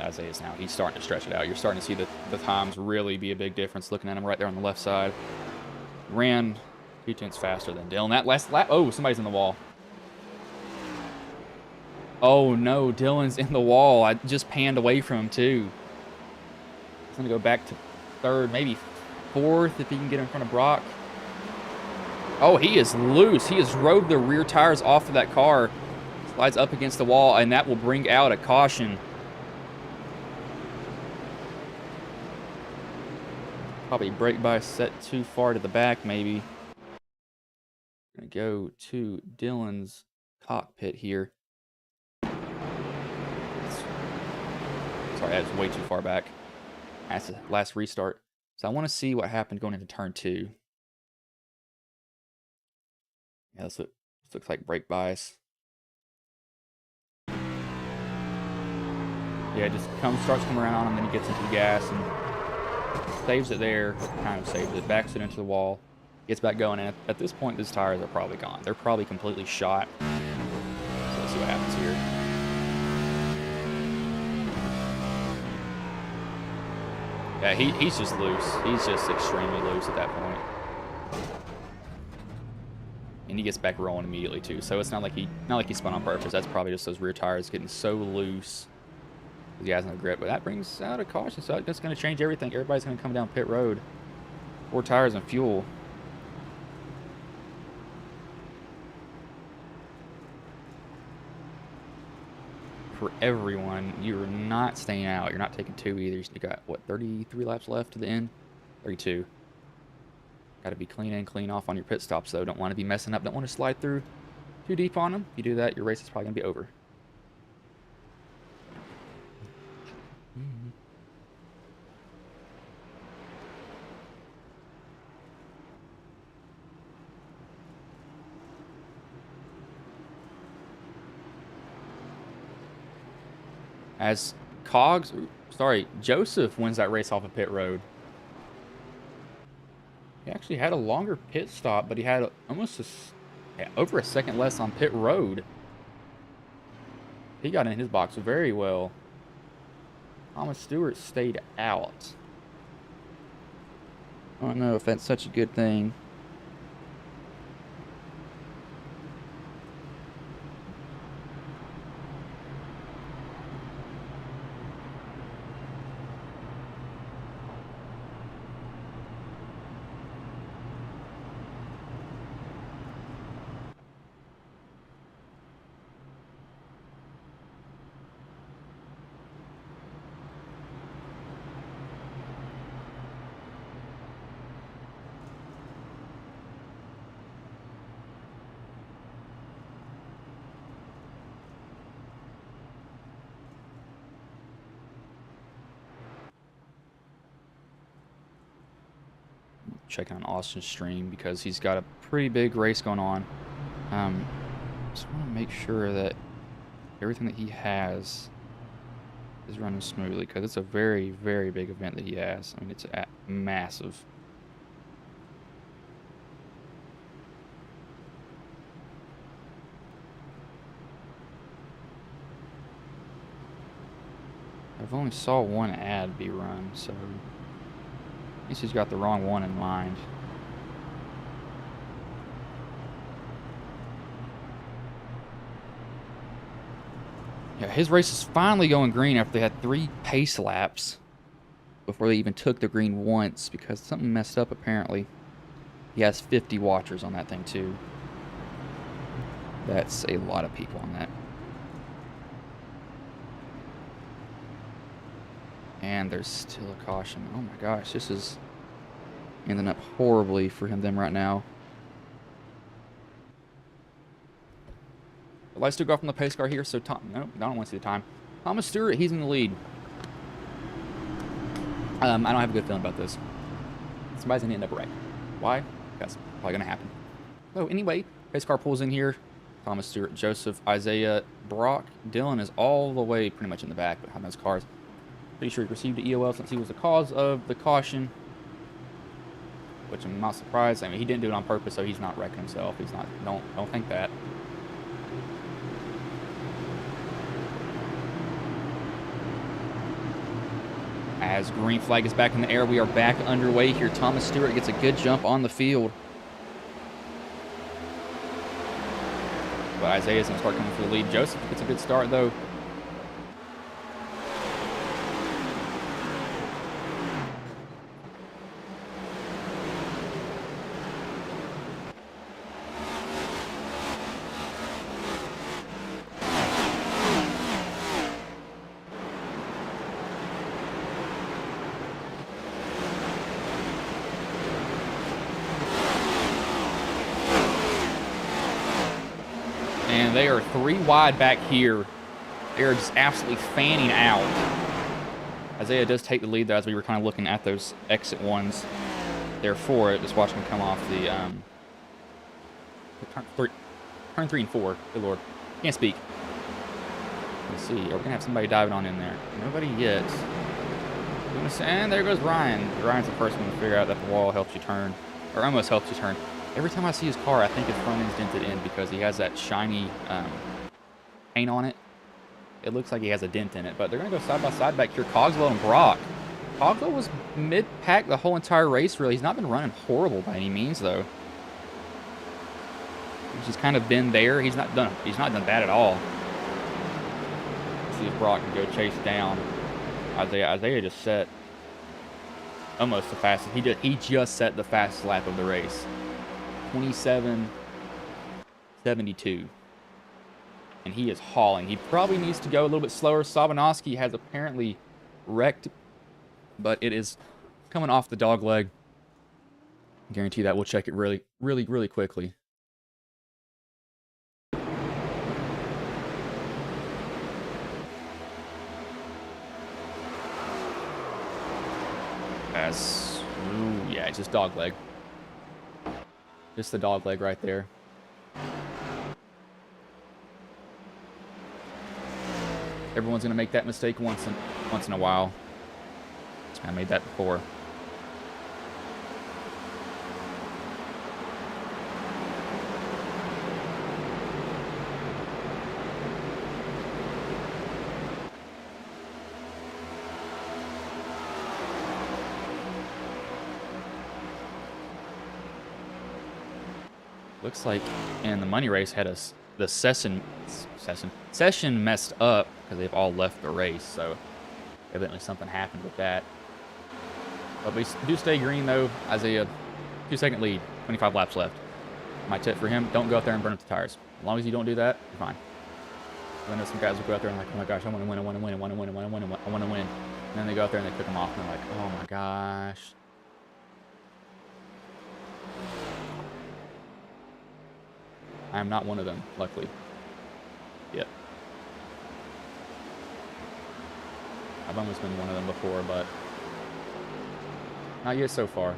Isaiah's now. He's starting to stretch it out. You're starting to see the times really be a big difference. Looking at him right there on the left side. Ran 2/10 faster than Dylan. That last lap. Oh, somebody's in the wall. Oh, no. Dylan's in the wall. I just panned away from him, too. He's going to go back to third, maybe fourth if he can get in front of Brock. Oh, he is loose. He has rode the rear tires off of that car. Slides up against the wall, and that will bring out a caution. Probably brake bias set too far to the back, maybe. Gonna go to Dylan's cockpit here. Sorry, that was way too far back. That's the last restart. So I want to see what happened going into turn 2. Yeah, this looks like brake bias. Yeah, just starts coming around on him, then he gets into the gas and saves it there, kind of saves it, backs it into the wall, gets back going, and at this point, these tires are probably gone. They're probably completely shot. So let's see what happens here. Yeah, he's just loose. He's just extremely loose at that point. And he gets back rolling immediately, too. So it's not like he spun on purpose. That's probably just those rear tires getting so loose. He has no grip, but that brings out a caution, so that's going to change everything. Everybody's going to come down pit road. 4 tires and fuel. For everyone, you're not staying out. You're not taking 2 either. You got, what, 33 laps left to the end? 32. Got to be clean in, clean off on your pit stops, though. Don't want to be messing up. Don't want to slide through too deep on them. If you do that, your race is probably going to be over. As Joseph wins that race off of pit road. He actually had a longer pit stop, but he had almost over a second less on pit road. He got in his box very well. Thomas Stewart stayed out. I don't know if that's such a good thing. Checking on Austin's stream because he's got a pretty big race going on. Just want to make sure that everything that he has is running smoothly because it's a very, very big event that he has. I mean, it's massive. I've only saw one ad be run, so I guess he's got the wrong one in mind. Yeah, his race is finally going green after they had 3 pace laps before they even took the green once because something messed up apparently. He has 50 watchers on that thing too. That's a lot of people on that. And there's still a caution. Oh my gosh, this is ending up horribly for them right now. The lights still go off from the pace car here, so no, I don't want to see the time. Thomas Stewart, he's in the lead. I don't have a good feeling about this. Somebody's going to end up right. Why? That's probably going to happen. So anyway, pace car pulls in here. Thomas, Stewart, Joseph, Isaiah, Brock, Dylan is all the way pretty much in the back behind those cars. Pretty sure he received the EOL since he was the cause of the caution. Which I'm not surprised. I mean, he didn't do it on purpose, so he's not wrecking himself. He's not. Don't think that. As green flag is back in the air, we are back underway here. Thomas Stewart gets a good jump on the field. But Isaiah's going to start coming for the lead. Joseph gets a good start, though. And they are 3 wide back here. They are just absolutely fanning out. Isaiah does take the lead, though, as we were kind of looking at those exit ones there for it. Just watching him come off the turn 3 and 4. Good Lord. Can't speak. Let's see. Are we going to have somebody diving on in there? Nobody yet. And there goes Ryan. Ryan's the first one to figure out that the wall helps you turn, or almost helps you turn. Every time I see his car, I think his front end's dented in because he has that shiny paint on it. It looks like he has a dent in it, but they're going to go side by side back here. Cogswell and Brock. Cogswell was mid-pack the whole entire race, really. He's not been running horrible by any means, though. He's just kind of been there. He's not done bad at all. Let's see if Brock can go chase down Isaiah. Isaiah just set almost the fastest. He just set the fastest lap of the race. 27.72. And he is hauling. He probably needs to go a little bit slower. Sabanowski has apparently wrecked, but it is coming off the dog leg. I guarantee that we'll check it really, really, really quickly. Yeah, it's just dog leg. Just the dog leg right there. Everyone's gonna make that mistake once in a while. I made that before. Looks like in the money race had the session messed up because they've all left the race, so evidently something happened with that. But we do stay green though. Isaiah, 2-second lead, 25 laps left. My tip for him: don't go out there and burn up the tires. As long as you don't do that, you're fine. I know some guys will go out there and like, oh my gosh, I want to win, I want to win, I want to win, I want to win, I want to win. And then they go out there and they pick them off and they're like, oh my gosh. I am not one of them, luckily. Yet. I've almost been one of them before, but not yet so far.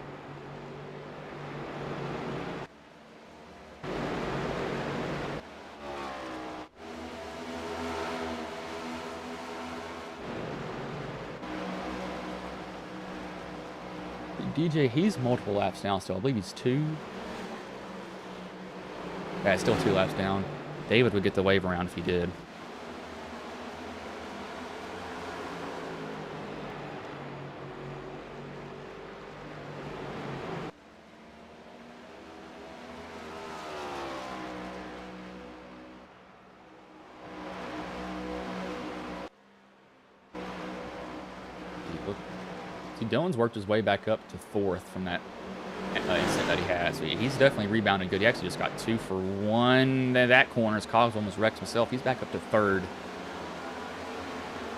DJ, he's multiple laps down still. I believe he's 2. Yeah, it's still 2 laps down. David would get the wave around if he did. See, Dylan's worked his way back up to 4th from that incident that he had. So he's definitely rebounded good. He actually just got 2 for 1. That corner, as Cogs almost wrecked himself. He's back up to 3rd.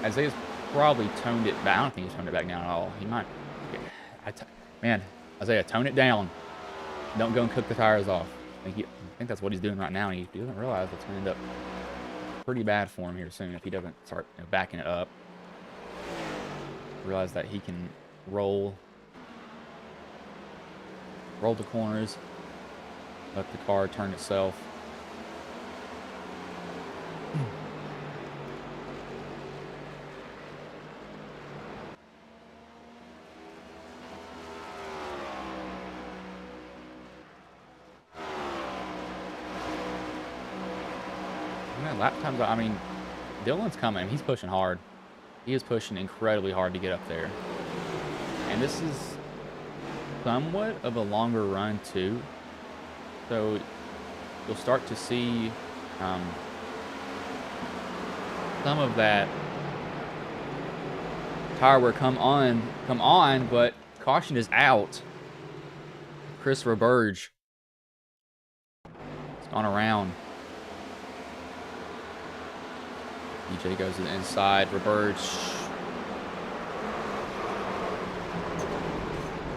Isaiah's probably toned it back. I don't think he's toned it back down at all. He might. Man, Isaiah, tone it down. Don't go and cook the tires off. I think that's what he's doing right now. And he doesn't realize it's going to end up pretty bad for him here soon if he doesn't start backing it up. Realize that he can roll the corners, let the car turn itself. Lap times, I mean, Dylan's coming. He's pushing hard. He is pushing incredibly hard to get up there. And this is somewhat of a longer run, too. So you'll start to see some of that tire wear come on, but caution is out. Chris Roberge. It's gone around. DJ goes to the inside. Roberge.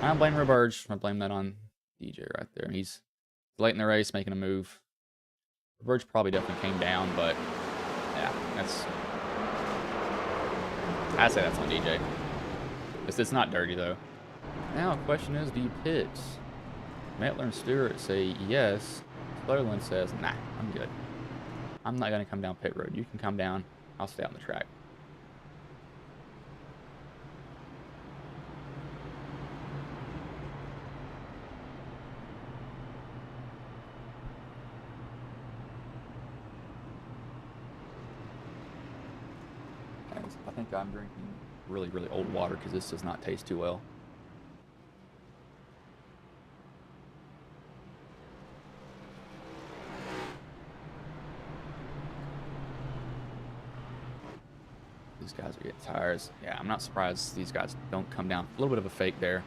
I don't blame Roberge. I blame that on DJ right there. He's late in the race making a move. Roberge probably definitely came down, but yeah, I'd say that's on DJ. It's not dirty though. Now the question is, do you pit? Mettler and Stewart say yes. Clearland says, nah, I'm good. I'm not going to come down pit road. You can come down. I'll stay on the track. I think I'm drinking really, really old water because this does not taste too well. These guys are getting tires. Yeah, I'm not surprised these guys don't come down. A little bit of a fake there.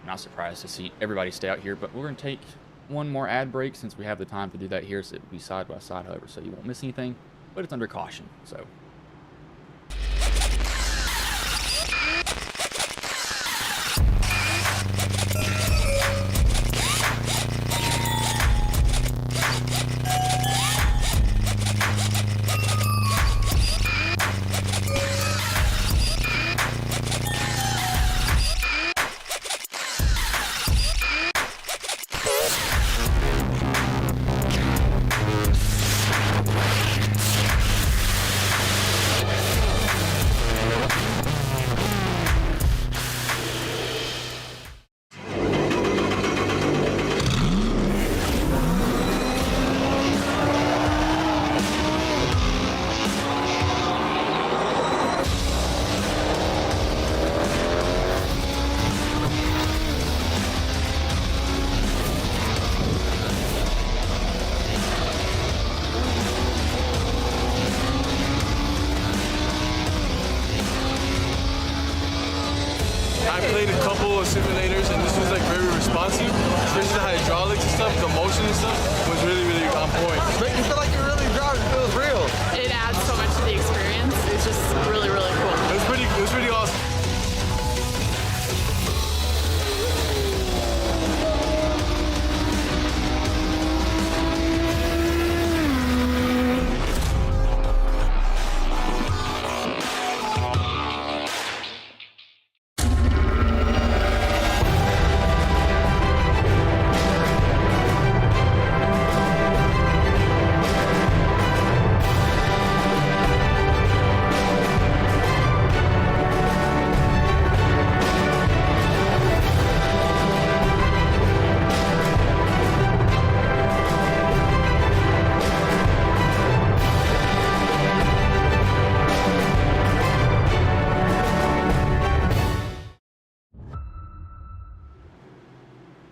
I'm not surprised to see everybody stay out here, but we're going to take one more ad break since we have the time to do that here. So it will be side by side, however, so you won't miss anything, but it's under caution. So. I played a couple of simulators and this was like very responsive, especially the hydraulics and stuff, the motion and stuff was really, really on point. Make you feel like you're really driving, it feels real. It adds so much to the experience. It's just really, really cool. It was pretty awesome.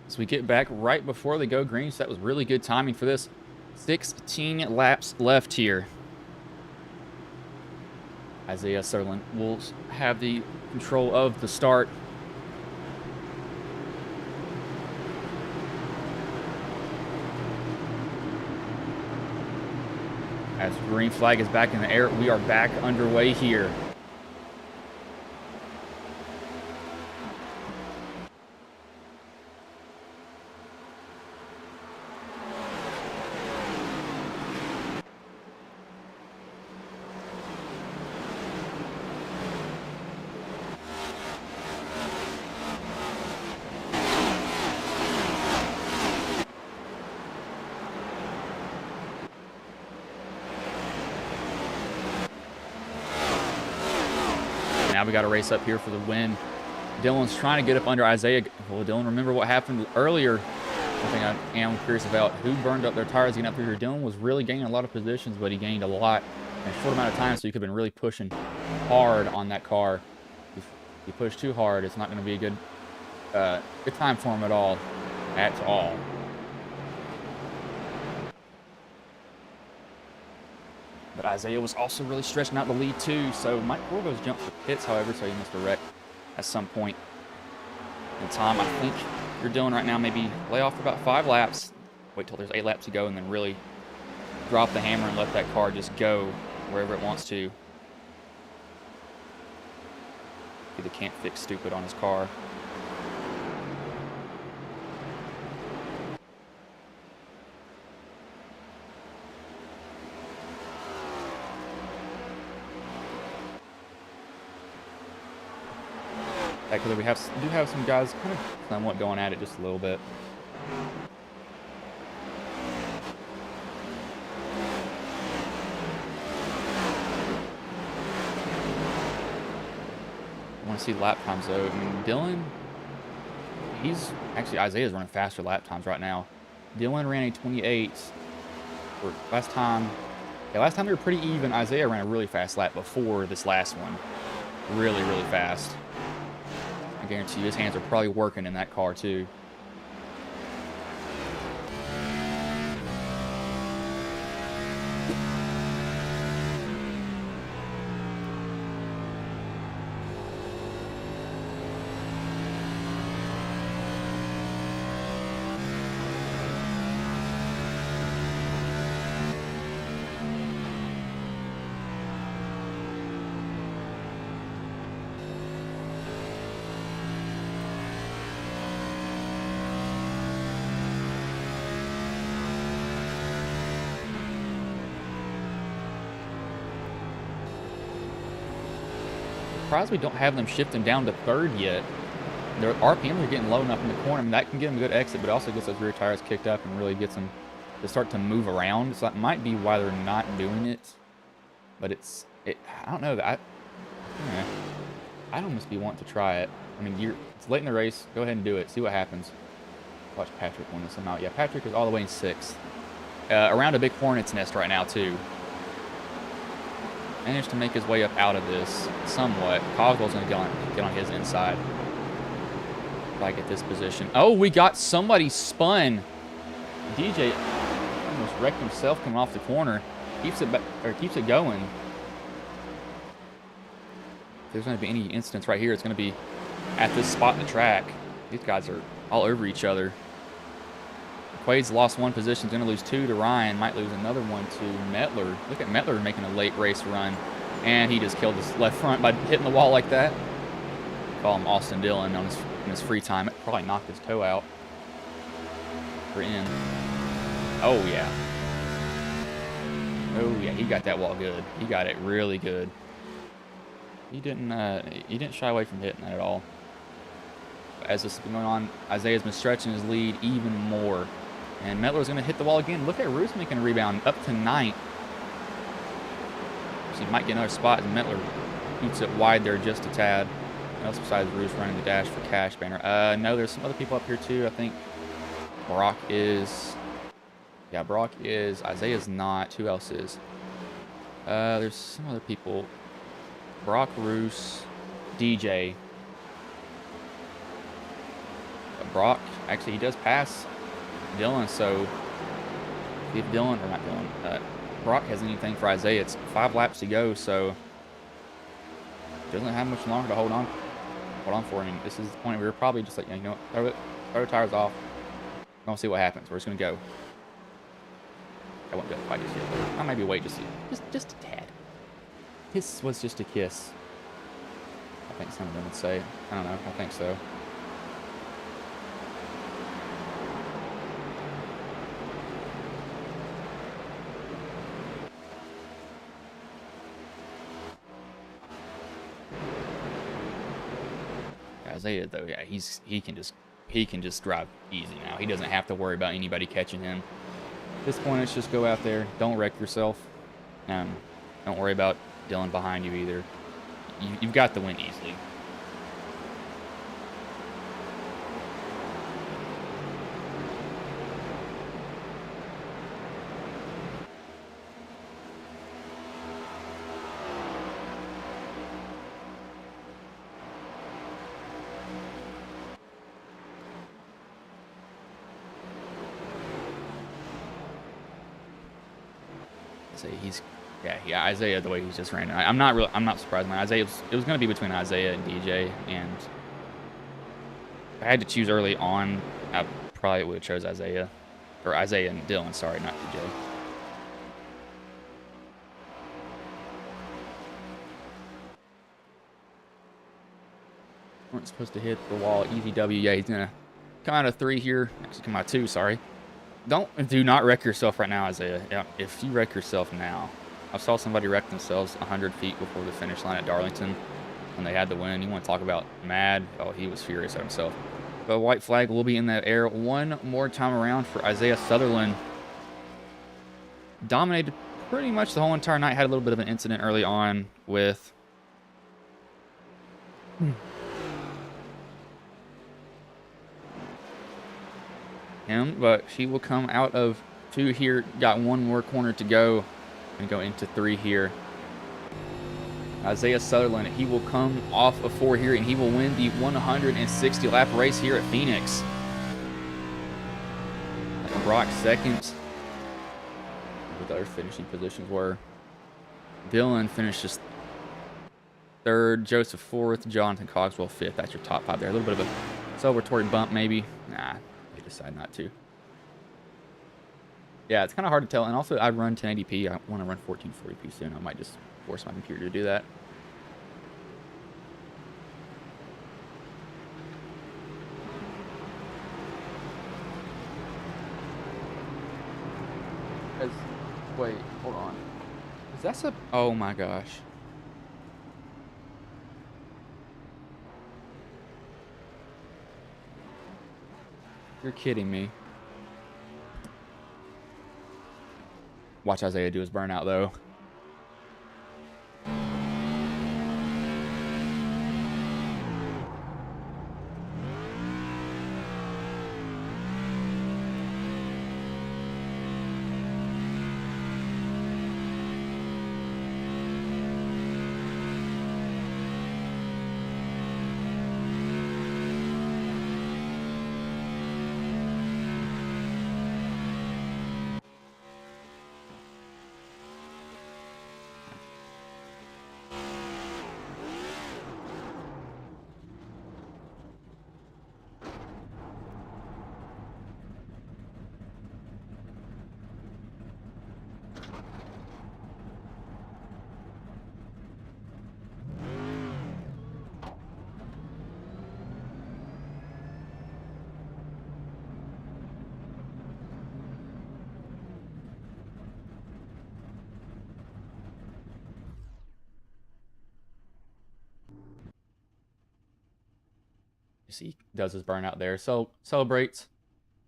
So we get back right before they go green, so that was really good timing for this. 16 laps left here. Isaiah Sutherland will have the control of the start. As green flag is back in the air, we are back underway here. now we got a race up here for the win. Dylan's trying to get up under Isaiah. Well, Dylan, remember what happened earlier. One thing I am curious about, who burned up their tires getting up here. Dylan was really gaining a lot of positions, but he gained a lot in a short amount of time, so you could have been really pushing hard on that car. If you push too hard, it's not going to be a good time for him at all. But Isaiah was also really stretching out the lead too, so Mike Corvo's jumped for pits, however, so he missed a wreck at some point in time. I think you're doing right now, maybe lay off for about 5 laps, wait till there's 8 laps to go, and then really drop the hammer and let that car just go wherever it wants to. Either can't fix stupid on his car. Because we do have some guys kind of somewhat going at it just a little bit. I want to see lap times though. I mean, Dylan, Isaiah's running faster lap times right now. Dylan ran a 28 for last time. Yeah, last time they were pretty even. Isaiah ran a really fast lap before this last one. Really, really fast. I guarantee you his hands are probably working in that car too. Surprised we don't have them shifting down to 3rd yet. Their RPMs are getting low enough in the corner. I mean, that can get them a good exit, but it also gets those rear tires kicked up and really gets them to start to move around. So that might be why they're not doing it. But I don't know. I'd almost be wanting to try it. I mean, it's late in the race. Go ahead and do it. See what happens. Watch Patrick win this out. Yeah, Patrick is all the way in 6th. Around a big hornet's nest right now, too. Managed to make his way up out of this somewhat. Coswell's going to get on his inside. If I get this position. Oh, we got somebody spun. DJ almost wrecked himself coming off the corner. Keeps it going. If there's going to be any incidents right here, it's going to be at this spot in the track. These guys are all over each other. Quade's lost 1 position, going to lose 2 to Ryan, might lose another 1 to Metler. Look at Metler making a late race run, and he just killed his left front by hitting the wall like that. Call him Austin Dillon in his free time. It probably knocked his toe out. We're in. Oh yeah. Oh yeah, he got that wall good. He got it really good. He didn't shy away from hitting that at all. As this has been going on, Isaiah's been stretching his lead even more. And Metler's going to hit the wall again. Look at Roos making a rebound up to 9th. So he might get another spot, and Metler shoots it wide there just a tad. And else besides Roos running the dash for Cash Banner? No, there's some other people up here too. I think Brock is. Yeah, Brock is. Isaiah's not. Who else is? There's some other people. Brock, Roos, DJ. Brock, actually, he does pass Dylan, so if Dylan, or not Dylan, Brock has anything for Isaiah, it's 5 laps to go, so doesn't have much longer to hold on for him. This is the point where we're probably just like, you know what, throw the tires off. We're going to see what happens. We're just going to go. I won't go quite just yet. I maybe wait just a tad. This was just a kiss. I think some of them would say. I don't know. I think so. Isaiah though, yeah, he can just drive easy now. He doesn't have to worry about anybody catching him. At this point, it's just go out there, don't wreck yourself, don't worry about Dylan behind you either. you've got the win easily. Yeah, Isaiah, the way he's just ran. I'm not surprised, man. Isaiah, it was going to be between Isaiah and DJ, and if I had to choose early on, I probably would have chose Isaiah, or Isaiah and Dylan. Sorry, not DJ. Weren't supposed to hit the wall. Easy W. Yeah, he's gonna come out of 3 here. Actually, come out 2. Sorry. Do not wreck yourself right now, Isaiah. Yeah, if you wreck yourself now. I saw somebody wreck themselves 100 feet before the finish line at Darlington when they had the win. You want to talk about mad? Oh, he was furious at himself. But white flag will be in the air one more time around for Isaiah Sutherland. Dominated pretty much the whole entire night. Had a little bit of an incident early on with him, but she will come out of 2 here. Got 1 more corner to go and go into 3 here. Isaiah Sutherland, he will come off of 4 here, and he will win the 160 lap race here at Phoenix. Brock second. What the other finishing positions were. Dylan finishes 3rd, Joseph 4th, Jonathan Cogswell 5th. That's your top 5 there. A little bit of a celebratory bump maybe. Nah, they decide not to. Yeah, it's kind of hard to tell. And also, I run 1080p. I want to run 1440p soon. I might just force my computer to do that. Wait, hold on. Is that a... Oh my gosh. You're kidding me. Watch Isaiah do his burnout, though. He does his burnout there. So celebrates.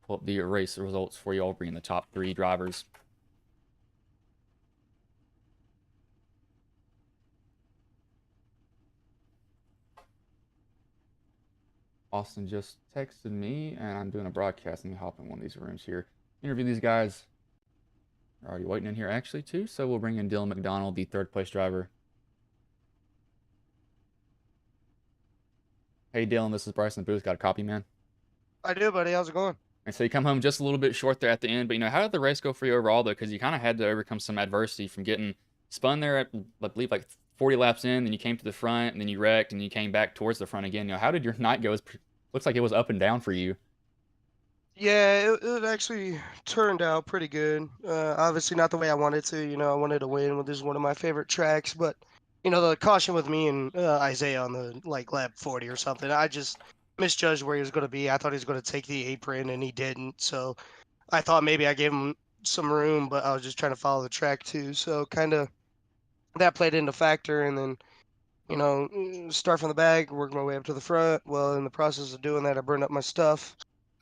Pull up the race results for you all, bringing the top 3 drivers. Austin just texted me, and I'm doing a broadcast. Let me hop in one of these rooms here. Interview these guys. They're already waiting in here, actually, too. So we'll bring in Dylan McDonald, the 3rd place driver. Hey, Dylan, this is Bryce in the booth. Got a copy, man? I do, buddy. How's it going? And so you come home just a little bit short there at the end. But, how did the race go for you overall, though? Because you kind of had to overcome some adversity from getting spun there at, I believe, like 40 laps in. Then you came to the front, and then you wrecked, and you came back towards the front again. How did your night go? Looks like it was up and down for you. Yeah, it actually turned out pretty good. Obviously not the way I wanted to. I wanted to win. This is one of my favorite tracks, but the caution with me and Isaiah on the lap 40 or something. I just misjudged where he was going to be. I thought he was going to take the apron, and he didn't. So I thought maybe I gave him some room, but I was just trying to follow the track too. So kind of that played into factor, and then start from the back, work my way up to the front. Well, in the process of doing that, I burned up my stuff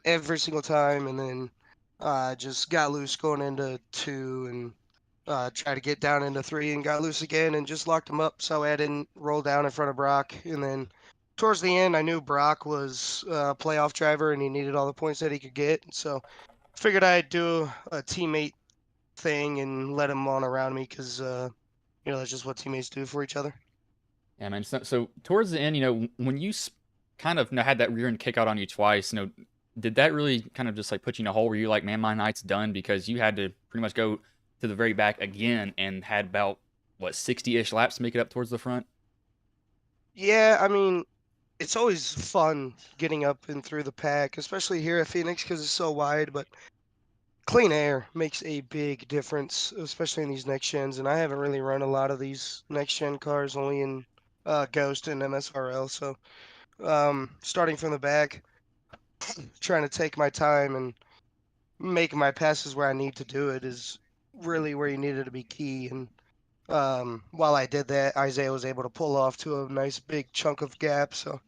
every single time, and then just got loose going into 2, and tried to get down into 3 and got loose again and just locked him up so I didn't roll down in front of Brock. And then towards the end, I knew Brock was a playoff driver and he needed all the points that he could get. So figured I'd do a teammate thing and let him on around me because, that's just what teammates do for each other. Yeah, man. So towards the end, when you kind of had that rear end kick out on you twice, did that really kind of just like put you in a hole where you're like, man, my night's done, because you had to pretty much go to the very back again and had about, what, 60-ish laps to make it up towards the front? Yeah, I mean, it's always fun getting up and through the pack, especially here at Phoenix because it's so wide, but clean air makes a big difference, especially in these next gens. And I haven't really run a lot of these next gen cars, only in Ghost and MSRL. So starting from the back, trying to take my time and make my passes where I need to do it is really where you needed to be key. And while I did that, Isaiah was able to pull off to a nice big chunk of gap. So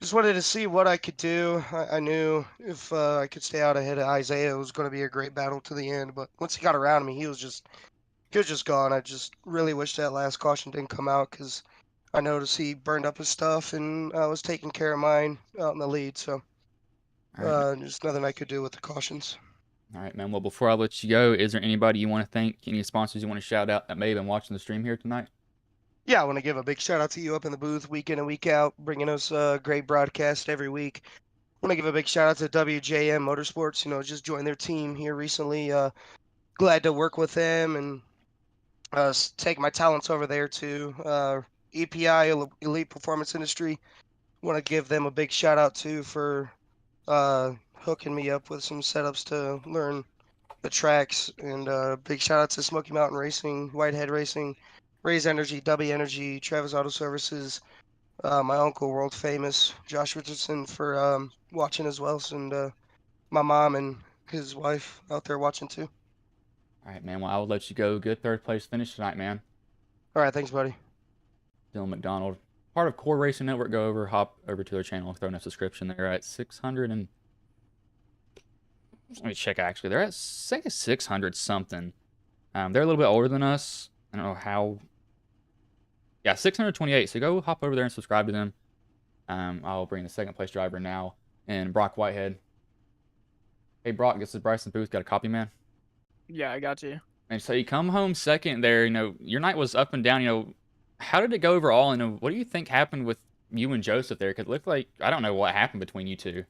just wanted to see what I could do. I knew if I could stay out ahead of Isaiah, it was going to be a great battle to the end. But once he got around me, he was just gone. I just really wish that last caution didn't come out because I noticed he burned up his stuff and I was taking care of mine out in the lead. So All right, just nothing I could do with the cautions. all right, man. Well, before I let you go, is there anybody you want to thank, any sponsors you want to shout out that may have been watching the stream here tonight? Yeah, I want to give a big shout out to you up in the booth week in and week out, bringing us great broadcast every week. I want to give a big shout out to WJM Motorsports. Just joined their team here recently. Glad to work with them and take my talents over there too. EPI, Elite Performance Industry. Want to give them a big shout out too for hooking me up with some setups to learn the tracks. And big shout out to Smoky Mountain Racing, Whitehead Racing, Raise Energy, W Energy, Travis Auto Services, my uncle, world famous Josh Richardson, for watching as well, and my mom and his wife out there watching too. All right, man. Well, I will let you go. Good third place finish tonight, man. All right, thanks, buddy. Dylan McDonald, part of Core Racing Network. Hop over to their channel, throw in a subscription. They're at 600 and... Let me check, actually. They're at, I think, 600 something. They're a little bit older than us. I don't know how... Yeah, 628. So go hop over there and subscribe to them. I'll bring the second place driver now, and Brock Whitehead. Hey, Brock, this is Bryson Booth. Got a copy, man? Yeah, I got you. And so you come home second there. Your night was up and down. How did it go overall? And what do you think happened with you and Joseph there? Because it looked like, I don't know what happened between you two.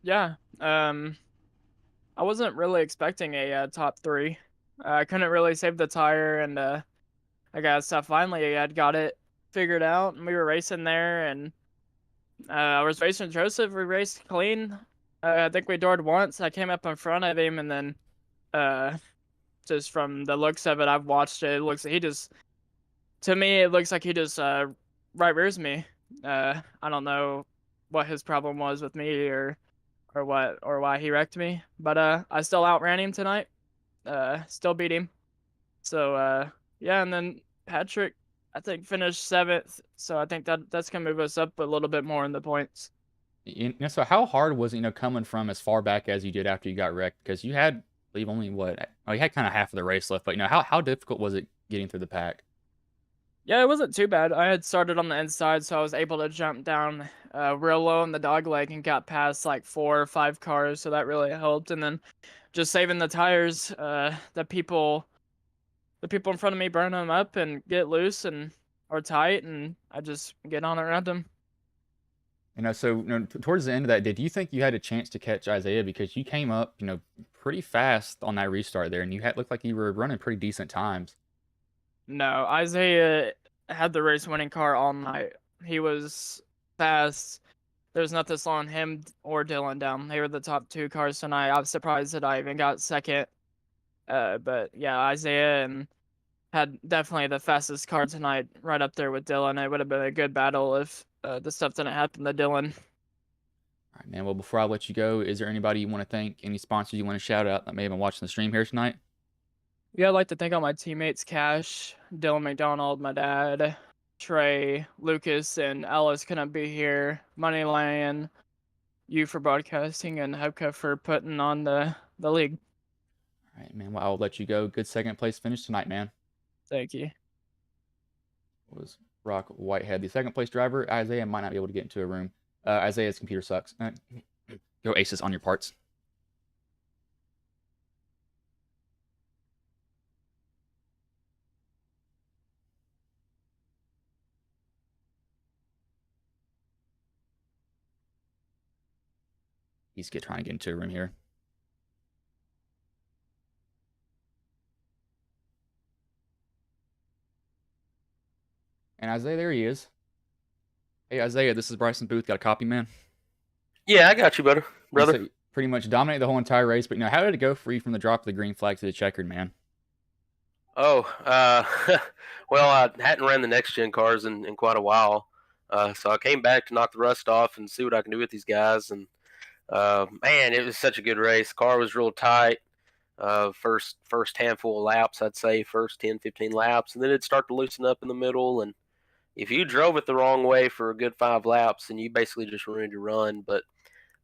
Yeah, I wasn't really expecting a top 3. I couldn't really save the tire, and I guess finally I had got it figured out, and we were racing there, and I was racing Joseph. We raced clean. I think we doored once. I came up in front of him, and then just from the looks of it, I've watched it. It looks like to me, it looks like he just right rears me. I don't know what his problem was with me or why he wrecked me, but I still outran him tonight. Still beat him. So yeah, and then Patrick, I think, finished 7th. So I think that's gonna move us up a little bit more in the points. So how hard was it, coming from as far back as you did after you got wrecked? Because you had, I believe, only you had kind of half of the race left, but how difficult was it getting through the pack? Yeah, it wasn't too bad. I had started on the inside, so I was able to jump down real low in the dog leg and got past like 4 or 5 cars, so that really helped. And then just saving the tires, the people in front of me burn them up and get loose or tight, and I just get on around them. So towards the end of that, did you think you had a chance to catch Isaiah? Because you came up, pretty fast on that restart there, and looked like you were running pretty decent times. No, Isaiah had the race-winning car all night. He was fast. There was nothing slowing him or Dylan down. They were the top 2 cars tonight. I was surprised that I even got second. But yeah, Isaiah had definitely the fastest car tonight, right up there with Dylan. It would have been a good battle if the stuff didn't happen to Dylan. All right, man. Well, before I let you go, is there anybody you want to thank, any sponsors you want to shout out that may have been watching the stream here tonight? Yeah, I'd like to thank all my teammates, Cash, Dylan McDonald, my dad, Trey, Lucas, and Ellis couldn't be here. Moneyline, you for broadcasting, and Hubka for putting on the league. All right, man. Well, I'll let you go. Good second place finish tonight, man. Thank you. Was Rock Whitehead the second place driver? Isaiah might not be able to get into a room. Isaiah's computer sucks. Go aces on your parts. He's trying to get into a room here. And Isaiah, there he is. Hey, Isaiah, this is Bryson Booth. Got a copy, man? Yeah, I got you, brother. So you pretty much dominated the whole entire race, but how did it go for you from the drop of the green flag to the checkered, man? Oh, well, I hadn't ran the next gen cars in quite a while, so I came back to knock the rust off and see what I can do with these guys. And man, it was such a good race. The car was real tight. First handful of laps, I'd say, first 10, 15 laps, and then it'd start to loosen up in the middle. And if you drove it the wrong way for a good 5 laps, then you basically just ruined your run. But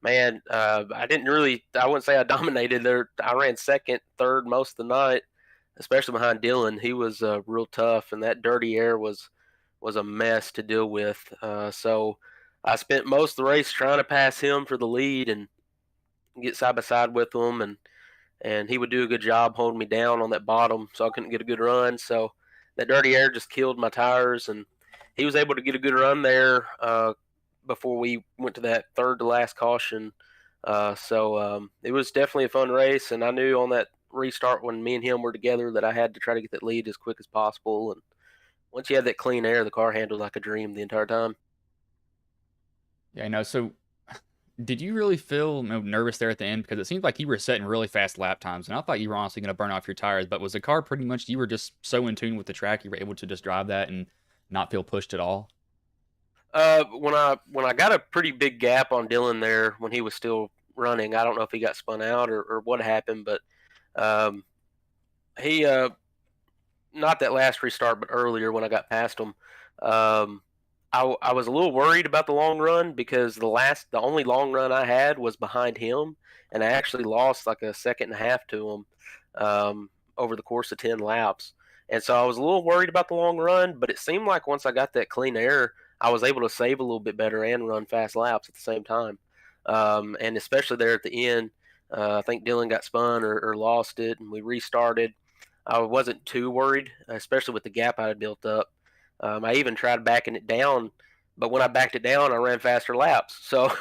man, I wouldn't say I dominated there. I ran second, third most of the night, especially behind Dylan. He was real tough, and that dirty air was a mess to deal with. So I spent most of the race trying to pass him for the lead and get side by side with him, and he would do a good job holding me down on that bottom, so I couldn't get a good run. So that dirty air just killed my tires, and he was able to get a good run there before we went to that third to last caution. So it was definitely a fun race, and I knew on that restart when me and him were together that I had to try to get that lead as quick as possible. And once you had that clean air, the car handled like a dream the entire time. Yeah, I know. So did you really feel nervous there at the end? Because it seemed like you were setting really fast lap times, and I thought you were honestly going to burn off your tires. But was the car pretty much, you were just so in tune with the track, you were able to just drive that and not feel pushed at all? When I got a pretty big gap on Dylan there when he was still running, I don't know if he got spun out or what happened, but he not that last restart, but earlier when I got past him, I was a little worried about the long run because the only long run I had was behind him, and I actually lost like a second and a half to him over the course of 10 laps. And so I was a little worried about the long run, but it seemed like once I got that clean air, I was able to save a little bit better and run fast laps at the same time. And especially there at the end, I think Dylan got spun or lost it, and we restarted. I wasn't too worried, especially with the gap I had built up. I even tried backing it down, but when I backed it down, I ran faster laps. So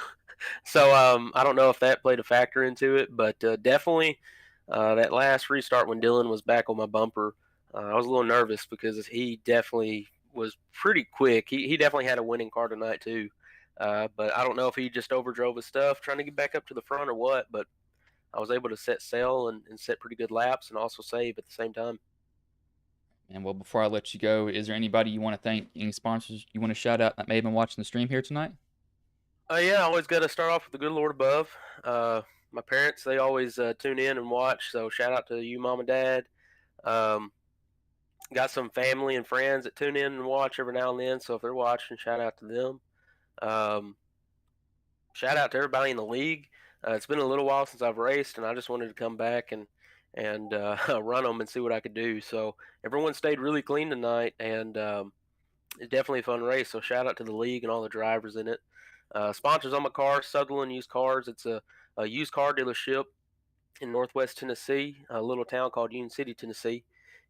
I don't know if that played a factor into it, but definitely that last restart when Dylan was back on my bumper, I was a little nervous because he definitely was pretty quick. He definitely had a winning car tonight too. But I don't know if he just overdrove his stuff trying to get back up to the front or what, but I was able to set sail and set pretty good laps and also save at the same time. And well, before I let you go, is there anybody you want to thank, any sponsors you want to shout out that may have been watching the stream here tonight? Yeah, I always got to start off with the good Lord above. My parents, they always tune in and watch, so shout out to you, Mom and Dad. Got some family and friends that tune in and watch every now and then, so if they're watching, shout out to them. Shout out to everybody in the league. It's been a little while since I've raced, and I just wanted to come back and run them and see what I could do. So everyone stayed really clean tonight, and it's definitely a fun race. So shout out to the league and all the drivers in it. Sponsors on my car, Sutherland Used Cars. It's a used car dealership in Northwest Tennessee, a little town called Union City, Tennessee.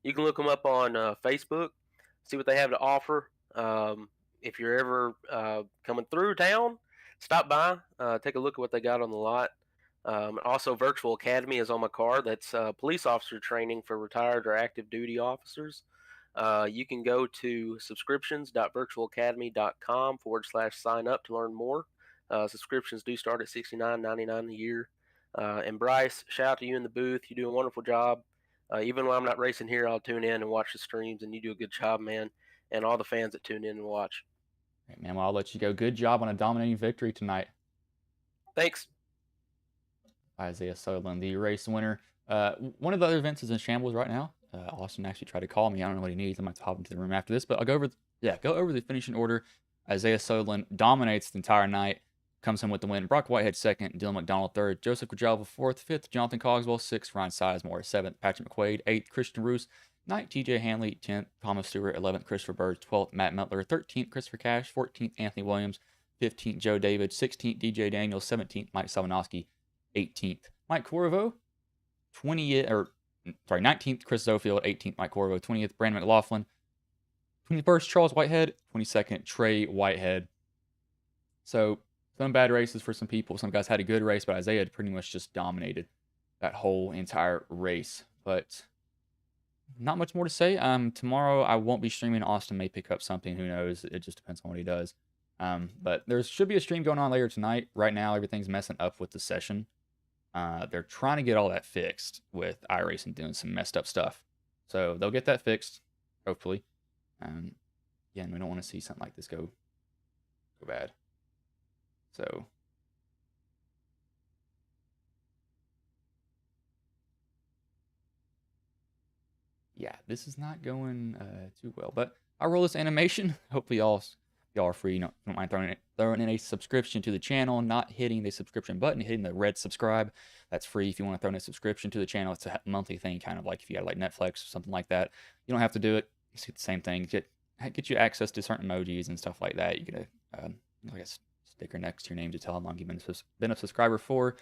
You can look them up on Facebook, see what they have to offer. If you're ever coming through town, stop by, take a look at what they got on the lot. Also, Virtual Academy is on my car. That's police officer training for retired or active duty officers. You can go to subscriptions.virtualacademy.com/sign up to learn more. Subscriptions do start at $69.99 a year. And Bryce, shout out to you in the booth. You do a wonderful job. Even when I'm not racing here, I'll tune in and watch the streams, and you do a good job, man. And all the fans that tune in and watch. Right, man, well, I'll let you go. Good job on a dominating victory tonight. Thanks. Isaiah Sutherland, the race winner. One of the other events is in shambles right now. Austin actually tried to call me. I don't know what he needs. I might hop into the room after this, but I'll go over the finishing order. Isaiah Sutherland dominates the entire night. comes home with the win. Brock Whitehead 2nd, Dylan McDonald 3rd, Joseph Quajalva 4th, 5th, Jonathan Cogswell 6th, Ryan Sizemore 7th, Patrick McQuaid 8th, Christian Roos 9th, TJ Hanley 10th, Thomas Stewart 11th, Christopher Bird 12th, Matt Metler 13th, Christopher Cash 14th, Anthony Williams 15th, Joe David 16th, DJ Daniels 17th, Mike Sabanowski 18th, Mike Corvo 19th, Chris Zofield 18th, Mike Corvo 20th, Brandon McLaughlin 21st, Charles Whitehead 22nd, Trey Whitehead. So some bad races for some people. Some guys had a good race, but Isaiah had pretty much just dominated that whole entire race. But not much more to say. Tomorrow I won't be streaming. Austin may pick up something. Who knows? It just depends on what he does. But there should be a stream going on later tonight. Right now, everything's messing up with the session. They're trying to get all that fixed with iRacing doing some messed up stuff. So they'll get that fixed, hopefully. Yeah, and we don't want to see something like this go bad. So yeah, this is not going too well. But I'll roll this animation. Hopefully y'all are free. Don't mind throwing in a subscription to the channel, not hitting the subscription button, hitting the red subscribe. That's free if you want to throw in a subscription to the channel. It's a monthly thing, kind of like if you had like Netflix or something like that. You don't have to do it. It's the same thing. Get you access to certain emojis and stuff like that. You get like a sticker next to your name to tell how long you've been a subscriber for.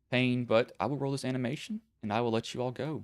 Pain, but I will roll this animation and I will let you all go.